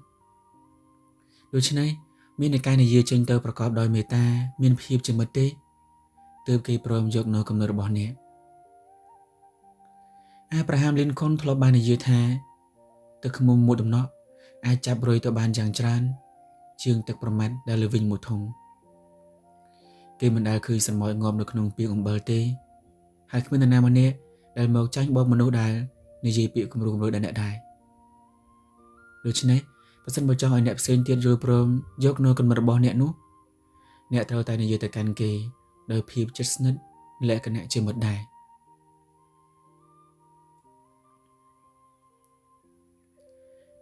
[SPEAKER 1] ដូច្នេះមានតែការនិយាយចេញទៅប្រកបដោយមេត្តាមានភាពជាមិត្តទេទើបគេព្រមយកនូវគំនិតរបស់អ្នកអាប់រ៉ាហាំ Lincoln ធ្លាប់បាននិយាយថាទឹកឃ្មុំមួយដំណក់អាចចាប់រុយទៅបានយ៉ាងច្រើនជាងទឹកប្រមាត់ដែលលើវិញមួយធុងគេមិនដែលឃើញស្រមោចងាប់នៅក្នុងពាងអំបិលទេហើយគ្មាននរណាម្នាក់ដែលមកចាញ់បបមនុស្សដែលនិយាយពាក្យគំរោះដល់អ្នកដែរដូច្នេះបើសិនបើចង់ឲ្យអ្នកផ្សេងទៀតយល់ព្រមយកនូវគំនិតរបស់អ្នកនោះអ្នកត្រូវតែនិយាយទៅកាន់គេដោយភាពជិតស្និទ្ធលក្ខណៈជាមិត្តដែរ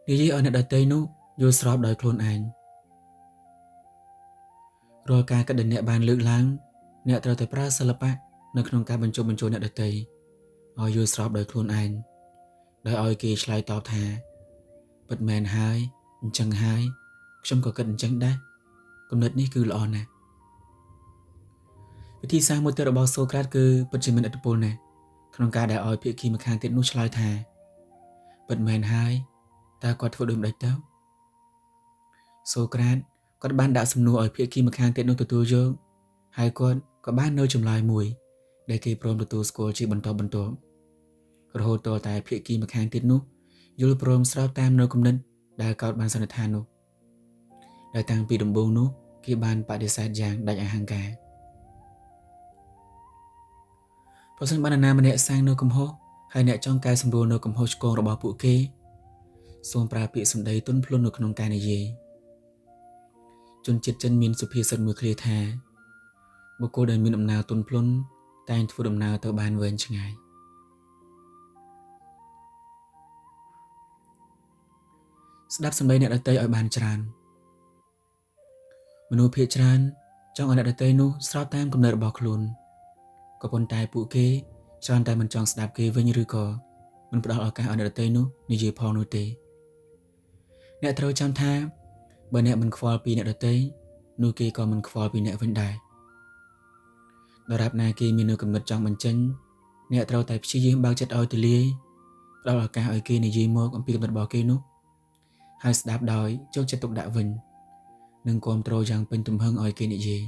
[SPEAKER 1] និយាយឲ្យអ្នកដទៃនោះយល់ស្របដោយខ្លួនឯងរាល់ការគិតដែលអ្នកបានលើកឡើងអ្នកត្រូវតែប្រើសិល្បៈនៅក្នុងការបញ្ចុះបញ្ចូលអ្នកដទៃឲ្យយល់ស្របដោយខ្លួនឯងដោយឲ្យគេឆ្លើយតបថាពិតមែនហើយអញ្ចឹងហើយខ្ញុំក៏គិតអញ្ចឹងដែរគំនិតនេះគឺល្អណាស់វិធីសាស្ត្រមួយទៀតរបស់សូក្រាតគឺពិតជាមានឥទ្ធិពលណាស់ក្នុងការដែលឲ្យភាគីម្ខាងទៀតនោះឆ្លើយថាពិតមែនហើយតើគាត់ធ្វើដូចម្តេចទៅសូក្រាតគាត់បានដាក់សំណួរឲ្យភាគីម្ខាងទៀតនោះទទួលយកហើយគាត់ក៏បាននៅចម្លើយមួយដែលគេព្រមទទួលស្គាល់ជាបន្តបន្ទាប់ រហូតតតែភាគីម្ខាងទៀតនោះយល់ព្រមស្របតាមនៅគំនិតដែលកោតបានសន្និដ្ឋាននោះដែលតាំងពីដំបូងនោះគេបានបដិសេធយ៉ាងដាច់អហង្ការប្រសិនបើនរណាម្នាក់សាងនៅកំហុសហើយអ្នកចង់កែសម្រួលនៅកំហុសឆ្គងរបស់ពួកគេសូមប្រើពាក្យសម្ដីទន់ភ្លន់នៅក្នុងការនិយាយជនជាតិចិនមានសុភាសិតមួយឃ្លាថាបុគ្គលដែលមានអំណៅទន់ភ្លន់តែងធ្វើដំណើរទៅបានវែងឆ្ងាយស្ដាប់សម្ដីអ្នកដទៃឲ្យបានច្រើនមនុស្សភាគច្រើនចង់ឲ្យអ្នកដទៃនោះស្របតាមគំនិតរបស់ខ្លួនក៏ប៉ុន្តែពួកគេច្រើនតែមិនចង់ស្ដាប់គេវិញឬក៏មិនផ្ដល់ឱកាសឲ្យអ្នកដទៃនោះនិយាយផងនោះទេអ្នកត្រូវចាំថាបើអ្នកមិនខ្វល់ពីអ្នកដទៃនោះគេក៏មិនខ្វល់ពីអ្នកវិញដែរដរាបណាគេមាននូវគំនិតចង់បញ្ចេញអ្នកត្រូវតែព្យាយាមបើកចិត្តឲ្យទូលាយផ្ដល់ឱកាសឲ្យគេនិយាយមកអំពីគំនិតរបស់គេនោះហើយស្ដាប់ដោយយកចិត្តទុកដាក់វិញនិងគាំទ្រយ៉ាងពេញទំហឹងឲ្យគេនិយាយ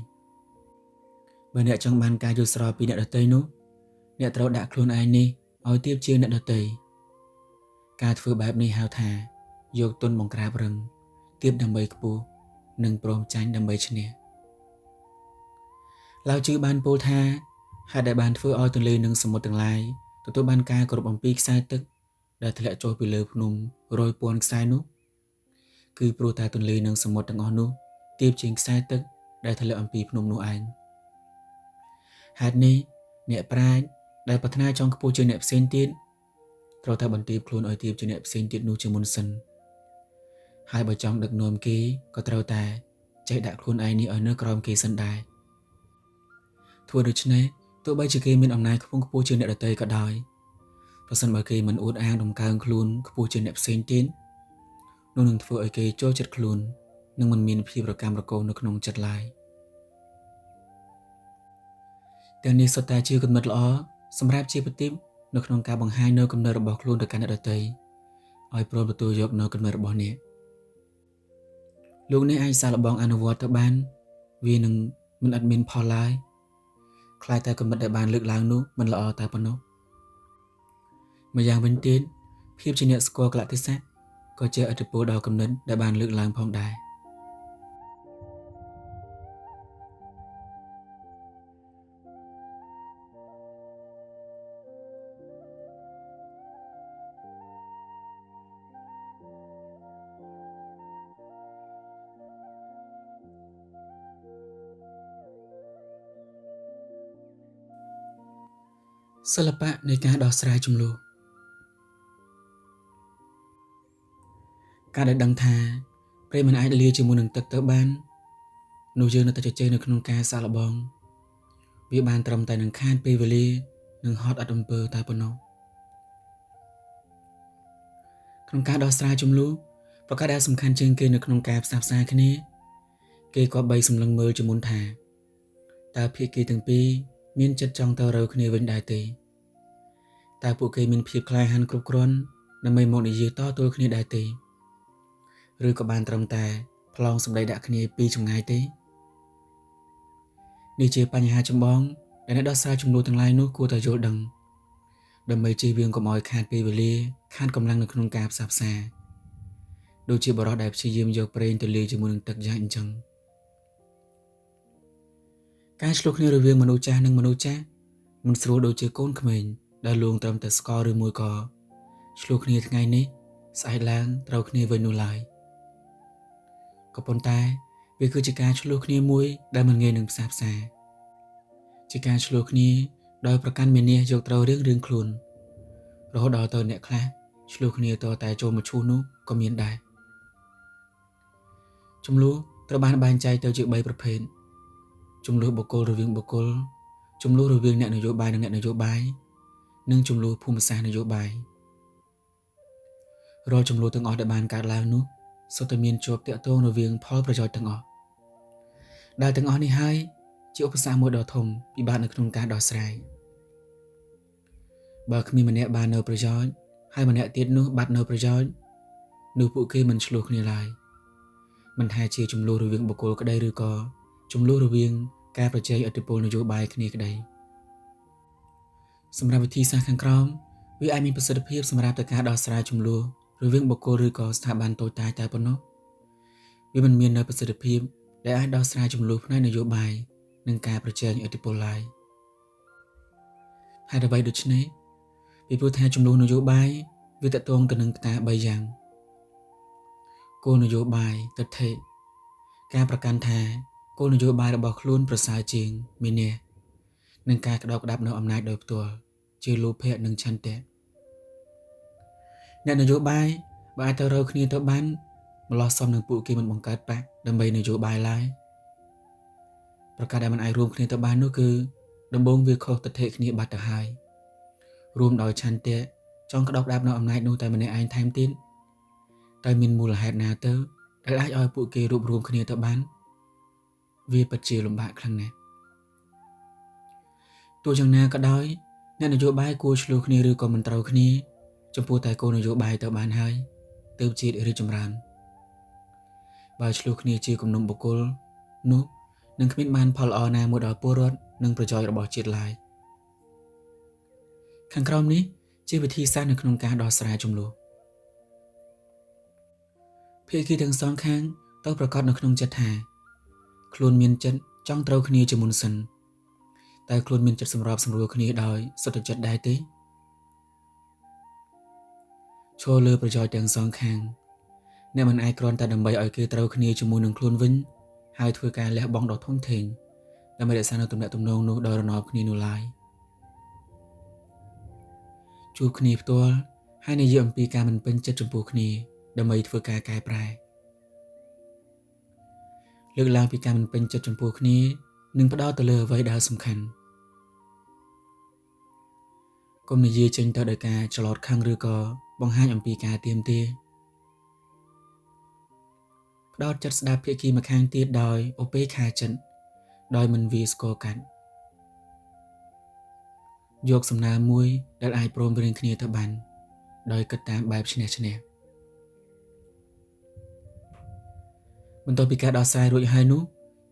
[SPEAKER 1] បើអ្នកចង់បានការយល់ស្របពីអ្នកដទៃនោះអ្នកត្រូវដាក់ខ្លួនឯងនេះឲ្យទាបជាងអ្នកដទៃការធ្វើបែបនេះហៅថាយកទុនបង្ក្រាបរឹងទាបដើម្បីខ្ពស់និងព្រមចាញ់ដើម្បីឈ្នះឡាវជឺបានពោលថាហេតុដែលបានធ្វើឲ្យទន្លេនិងសមុទ្រទាំងឡាយទទួលបានការគោរពអំពីខ្សែទឹកដែលធ្លាក់ចុះពីលើភ្នំ100ពាន់ខ្សែនោះគឺព្រោះតែទន្លេនិងសមុទ្រទាំងអស់នោះទាបជាងខ្សែទឹកដែលធ្លាក់អំពីភ្នំនោះឯងហេតុនេះអ្នកប្រាជ្ញដែលប្រាថ្នាចង់ខ្ពស់ជាងអ្នកផ្សេងទៀតត្រូវតែបន្ទាបខ្លួនឲ្យទាបជាងអ្នកផ្សេងទៀតនោះជាមុនសិនហើយបើចង់ដឹកនាំគេក៏ត្រូវតែចេះដាក់ខ្លួនឯងនេះឲ្យនៅក្រោមគេសិនដែរធ្វើដូច្នេះទោះបីជាគេមានអំណាចខ្ពង់ខ្ពស់ជាងអ្នកដទៃក៏ដោយប្រសិនបើគេមិនអួតអាងដំកើងខ្លួនខ្ពស់ជាងអ្នកផ្សេងទៀតនោះនឹងធ្វើឲ្យគេចូលចិត្តខ្លួននិងមិនមានភាពរកាំរកូសនៅក្នុងចិត្តឡើយទាំងនេះសុទ្ធតែជាគំនិតល្អសម្រាប់ជាប្រទីបនៅក្នុងការបង្ហាញនៅគំនិតរបស់ខ្លួនទៅកាន់អ្នកដទៃឲ្យព្រមទទួលយកនៅគំនិតរបស់អ្នកលោកអ្នកអាចសាកល្បងអនុវត្តទៅបានវានឹងមិនអត់មានផលឡើយខ្លាចតែគំនិតដែលបានលើកឡើងនោះមិនល្អតែប៉ុណ្ណោះម្យ៉ាងវិញទៀតភាពជាអ្នកស្គាល់កលៈទេសៈក៏ជាឥទ្ធិពលដល់គំនិតដែលបានលើកឡើងផងដែរសិល្បៈនៃការដោះស្រាយជម្លោះការដែលដឹងថាព្រៃមិនអាចលាជាមួយនឹងទឹកទៅបាននោះយើងនៅតែជជែកនៅក្នុងការសាកល្បងវាបានត្រឹមតែនឹងខានពេលវេលានិងហត់អត់អំពើតែប៉ុណ្ណោះក្នុងការដោះស្រាយជម្លោះប្រការដែលសំខាន់ជាងគេនៅក្នុងការផ្សះផ្សាគ្នាគេក៏បីសម្លឹងមើលជាមុនថាតើភាគីទាំងពីរមានចិត្តចង់ទៅរកគ្នាវិញដែរទេតើពួកគេមានភាពក្លាហានគ្រប់គ្រាន់ដើម្បីមកនិយាយតទល់គ្នាដែរទេឬក៏បានត្រឹមតែប្លង់សម្ដីដាក់គ្នាពីចម្ងាយទេនេះជាបញ្ហាចម្បងដែលអ្នកដោះស្រាយជម្លោះទាំងឡាយនោះគួរតែយល់ដឹងដើម្បីជៀសវាងកុំឲ្យខាតពេលវេលាខាតកម្លាំងនៅក្នុងការផ្សះផ្សាដូចជាបរិសុទ្ធដែលព្យាយាមយកប្រេងទៅលាយជាមួយនឹងទឹកយ៉ាងអញ្ចឹងការឆ្លោះគ្នារវាងមនុស្សចាស់និងមនុស្សចាស់មិនស្រួលដូចជាកូនក្មេងដែលលួងត្រឹមតែស្ករឬមួយក៏ឆ្លោះគ្នាថ្ងៃនេះស្អែកឡើងត្រូវគ្នាវិញនោះឡើយក៏ប៉ុន្តែវាគឺជាការឆ្លោះគ្នាមួយដែលមិនងាយនឹងផ្សះផ្សាជាការឆ្លោះគ្នាដោយប្រកាន់មានះយកត្រូវរឿងខ្លួនរហូតដល់ទៅអ្នកខ្លះឆ្លោះគ្នាតតែចូលមកឈូសនោះក៏មានដែរជម្លោះត្រូវបានបែងចែកទៅជា3ប្រភេទជម្លោះបុគ្គលរវាងបុគ្គលជម្លោះរវាងអ្នកនយោបាយនិងអ្នកនយោបាយនិងជម្លោះភូមិសាស្ត្រនយោបាយរាល់ជម្លោះទាំងអស់ដែលបានកើតឡើងនោះសុទ្ធតែមានជាប់ទាក់ទងរវាងផលប្រយោជន៍ទាំងអស់ដែលទាំងអស់នេះហើយជាឧបសគ្គមួយដ៏ធំពិបាកនៅក្នុងការដោះស្រាយបើគ្មានម្នាក់បាននៅប្រយោជន៍ហើយម្នាក់ទៀតនោះបាត់នៅប្រយោជន៍នោះពួកគេមិនឆ្លោះគ្នាឡើយមិនថាជាជម្លោះរវាងបុគ្គលក្តីឬក៏ជម្លោះរវាងការប្រជែងឥទ្ធិពលនយោបាយគ្នាក្តីសម្រាប់វិធីសាស្ត្រខាងក្រោម វាអាចមានប្រសិទ្ធភាពសម្រាប់តែការដោះស្រាយចំនួនរវាងបុគ្គលឬក៏ស្ថាប័នតូចតាចតែប៉ុណ្ណោះវាមិនមាននៅប្រសិទ្ធភាពដែលអាចដោះស្រាយចំនួនផ្នែកនយោបាយនិងការប្រជែងឥទ្ធិពលឡើយហេតុអ្វីដូច្នេះពីព្រោះថាចំនួននយោបាយវាតកតងទៅនឹងកត្តា3យ៉ាងគោលនយោបាយទិដ្ឋិការប្រកាន់ថាគោលនយោបាយរបស់ខ្លួនប្រសើរជាងមាននេះនិងការក្តោបក្តាប់នៅអំណាចដោយផ្ទាល់ជាលោភៈនិងឆន្ទៈអ្នកនយោបាយបើអាចទៅរកគ្នាទៅបានម្លោះសំនឹងពួកគេមិនបង្កើតបកដើម្បីនយោបាយឡើយប្រកាសដែលមិនអាចរួមគ្នាទៅបាននោះគឺដំបូងវាខុសទិដ្ឋិគ្នាបាត់ទៅហើយរួមដោយឆន្ទៈចង់ក្តោបក្តាប់នៅអំណាចនោះតែម្នាក់ឯងថែមទៀតតែមានមូលហេតុណាទៅដែលអាចឲ្យពួកគេរួបរวมគ្នាទៅបានវាពិតជាលំបាកខ្លាំងណាស់ទោះយ៉ាងណាក៏ដោយអ្នកនយោបាយគួរឆ្លោះគ្នាឬក៏មិនត្រូវគ្នាចំពោះតែគោលនយោបាយទៅបានហើយទើបជាតិរីកចម្រើនបើឆ្លោះគ្នាជាគំនុំបុគ្គលនោះនឹងគ្មានបានផលល្អណាមួយដល់ពលរដ្ឋនិងប្រយោជន៍របស់ជាតិឡើយខាងក្រោមនេះជាវិធីសាស្ត្រនៅក្នុងការដោះស្រាយជម្លោះភាគីទាំងសងខាងត្រូវប្រកាសនៅក្នុងចិត្តថាខ្លួនមានចិត្តចង់ត្រូវគ្នាជាមុនសិនតែខ្លួនមានចិត្តសម្របសម្រួលគ្នាដោយសុទ្ធចិត្តដែរទេឈរលើប្រយោជន៍ទាំងសងខាងអ្នកមិនអាចគ្រាន់តែដើម្បីឲ្យគេត្រូវគ្នាជាមួយនឹងខ្លួនវិញហើយធ្វើការលះបង់ដ៏ធំធេងដើម្បីរក្សានូវទំនាក់ទំនងនោះដោយរណបគ្នានោះឡើយជួបគ្នាផ្ទាល់ហើយនិយាយអំពីការមិនពេញចិត្តចំពោះគ្នាដើម្បីធ្វើការកែប្រែលើកឡើងពីការមិនពេញចិត្តចំពោះគ្នានិងផ្ដោតទៅលើអ្វីដែលសំខាន់កុំនិយាយចេញទៅដោយការច្រឡោតខឹងឬក៏បង្ហាញអំពីការទាមទារផ្ដោតចិត្តស្ដាប់ភាគីម្ខាងទៀតដោយឧបេក្ខាចិត្តដោយមិនវាស្គរកាត់យកសំណើមួយដែលអាចព្រមព្រៀងគ្នាទៅបានដោយគិតតាមបែបឈ្នះឈ្នះបន្ទាប់ពីការដោះស្រាយរួចហើយនោះ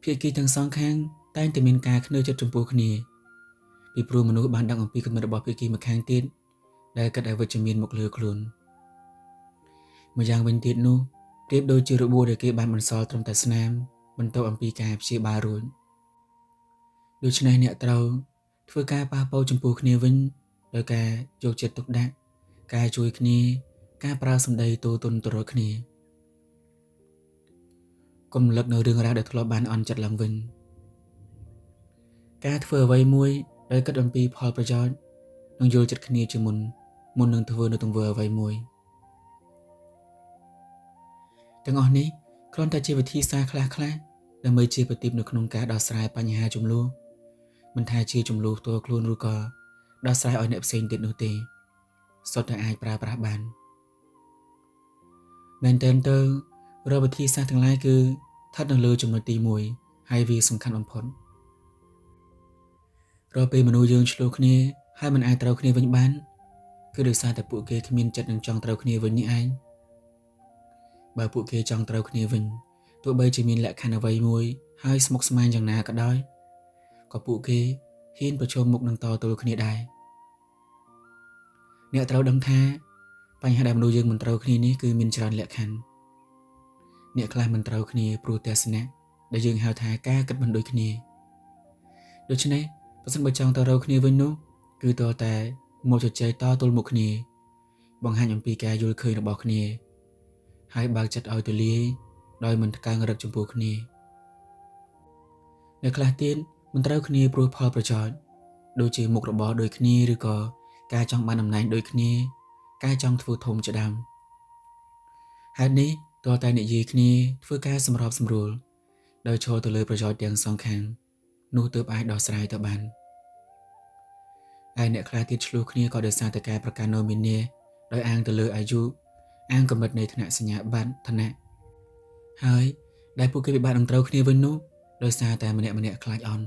[SPEAKER 1] ភាគីទាំងសងខាងតែងតែមានការខ្នើចិត្តចំពោះគ្នាពីព្រោះមនុស្សបានដឹងអំពីគំនិតរបស់ភាគីម្ខាងទៀតដែលគិតឲ្យវិជ្ជមានមកលើខ្លួនម្យ៉ាងវិញទៀតនោះប្រៀបដូចជារបួសដែលគេបានបន្សល់ត្រឹមតែស្នាមបន្ទាប់អំពីការព្យាបាលរួចដូច្នេះអ្នកត្រូវធ្វើការប៉ះប៉ូវចំពោះគ្នាវិញដោយការយកចិត្តទុកដាក់ការជួយគ្នាការប្រើសម្ដីទូទុនទៅរកគ្នាកុំរំលឹកនៅរឿងរ៉ាវដែលធ្លាប់បានអន់ចិត្តឡើងវិញការធ្វើអ្វីមួយដោយគិតអំពីផលប្រយោជន៍និងយល់ចិត្តគ្នាជាមុននឹងធ្វើនៅទង្វើអ្វីមួយទាំងអស់នេះគ្រាន់តែជាវិធីសាស្ត្រខ្លះដើម្បីជាប្រទីបនៅក្នុងការដោះស្រាយបញ្ហាជម្លោះមិនថាជាជម្លោះផ្ទាល់ខ្លួនឬក៏ដោះស្រាយឲ្យអ្នកផ្សេងទៀតនោះទេសុទ្ធតែអាចប្រើប្រាស់បានមែនទែនទៅរាល់វិធីសាស្ត្រទាំងឡាយគឺស្ថិតនៅលើចំណុចទី1ហើយវាសំខាន់បំផុតរាល់ពេលមនុស្សយើងឆ្លោះគ្នាហើយមិនអាចត្រូវគ្នាវិញបានគឺដោយសារតែពួកគេគ្មានចិត្តនឹងចង់ត្រូវគ្នាវិញនេះឯងបើពួកគេចង់ត្រូវគ្នាវិញទោះបីជាមានលក្ខខណ្ឌអ្វីមួយហើយស្មុគស្មាញយ៉ាងណាក៏ដោយក៏ពួកគេហ៊ានប្រឈមមុខនឹងតទល់គ្នាដែរអ្នកត្រូវដឹងថាបញ្ហាដែលមនុស្សយើងមិនត្រូវគ្នានេះគឺមានច្រើនលក្ខខណ្ឌអ្នកខ្លះមិនត្រូវគ្នាព្រោះទស្សនៈដែលយើងហៅថាការគិតមិនដូចគ្នាដូច្នេះបើសិនបើចង់ទៅរកគ្នាវិញនោះគឺតើតែមកជជែកតទល់មុខគ្នាបង្ហាញអំពីការយល់ឃើញរបស់គ្នាហើយបើកចិត្តឲ្យទូលាយដោយមិនកើងរឹកចំពោះគ្នាអ្នកខ្លះទៀតមិនត្រូវគ្នាព្រោះផលប្រយោជន៍ដូចជាមុខរបរដូចគ្នាឬក៏ការចង់បានតំណែងដូចគ្នាការចង់ធ្វើធំជាដើមហេតុនេះតើតែនិយាយគ្នាធ្វើការសម្របសម្រួលដោយឈរទៅលើប្រយោជន៍ទាំងសងខាងនោះទើបអាចដោះស្រាយទៅបានហើយអ្នកខ្លះទៀតឆ្លោះគ្នាក៏ដោយសារតែការប្រកាន់នៅមាននាដោយអាងទៅលើអាយុអាងកម្រិតនៃឋានៈសញ្ញាបត្រឋានៈហើយដែលពួកគេពិបាកនឹងត្រូវគ្នាវិញនោះដោយសារតែម្នាក់ខ្លាចអន់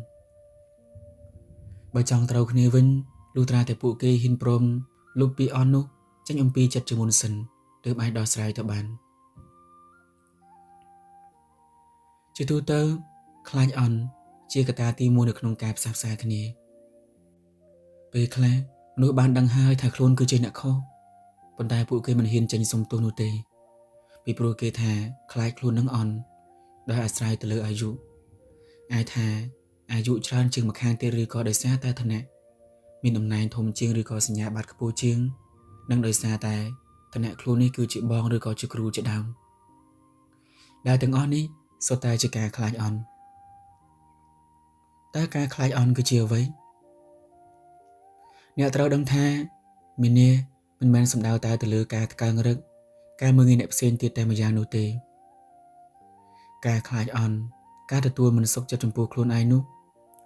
[SPEAKER 1] បើចង់ត្រូវគ្នាវិញលុះត្រាតែពួកគេហ៊ានព្រមលុបពីអន់នោះចេញអំពីចិត្តជាមុនសិនទើបអាចដោះស្រាយទៅបានជាទូទៅខ្លាចអន់ជាកត្តាទី1នៅក្នុងការផ្សះផ្សាគ្នាពេលខ្លះ មនុស្សបានដឹងហើយថាខ្លួនគឺជាអ្នកខុសប៉ុន្តែពួកគេមិនហ៊ានចេញសុំទោសនោះទេពីព្រោះគេថាខ្លាចខ្លួននឹងអន់ដោយអាស្រ័យទៅលើអាយុអាចថាអាយុច្រើនជាងម្ខាងទៀតឬក៏ដោយសារតែឋានៈមានតំណែងធំជាងឬក៏សញ្ញាបត្រខ្ពស់ជាងនិងដោយសារតែឋានៈខ្លួននេះគឺជាបងឬក៏ជាគ្រូជាដើមដែលទាំងអស់នេះសុទ្ធតែជាការខ្លាចអន់តើការខ្លាចអន់គឺជាអ្វីអ្នកត្រូវដឹងថាមីនាមិនមែនសំដៅតែទៅលើការថ្កើងរឹកការមើលងាយអ្នកផ្សេងទៀតតែម្យ៉ាងនោះទេការខ្លាចអន់ការទទួលមិនសុខចិត្តចំពោះខ្លួនឯងនោះ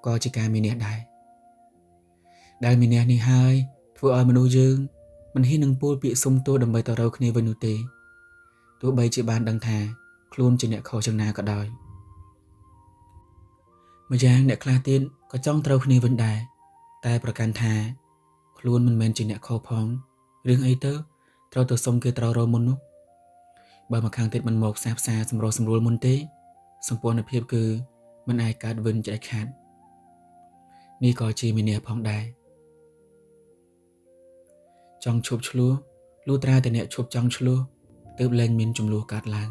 [SPEAKER 1] ក៏ជាការមានះដែរដែលមានះនេះហើយធ្វើឲ្យមនុស្សយើងមិនហ៊ាននឹងពោលពាក្យសុំទោសដើម្បីទៅរកគ្នាវិញនោះទេទោះបីជាបានដឹងថាខ្លួនជាអ្នកខុសយ៉ាងណាក៏ដោយម្យ៉ាងអ្នកខ្លះទៀតក៏ចង់ត្រូវគ្នាវិញដែរតែប្រកាន់ថាខ្លួនមិនមែនជាអ្នកខុសផងរឿងអីទៅត្រូវទៅសុំគេត្រូវរមុននោះបើមកខាងទៀតមិនមកផ្សះផ្សាសម្រុះសម្រួលមុនទេសម្ព័ន្ធភាពគឺមិនអាចកើតវិនច្រេះខាតនេះក៏ជាមានះផងដែរចង់ឈប់ឆ្លោះលុះត្រាតែអ្នកឈប់ចង់ឆ្លោះទើបលែងមានចំនួនកើតឡើង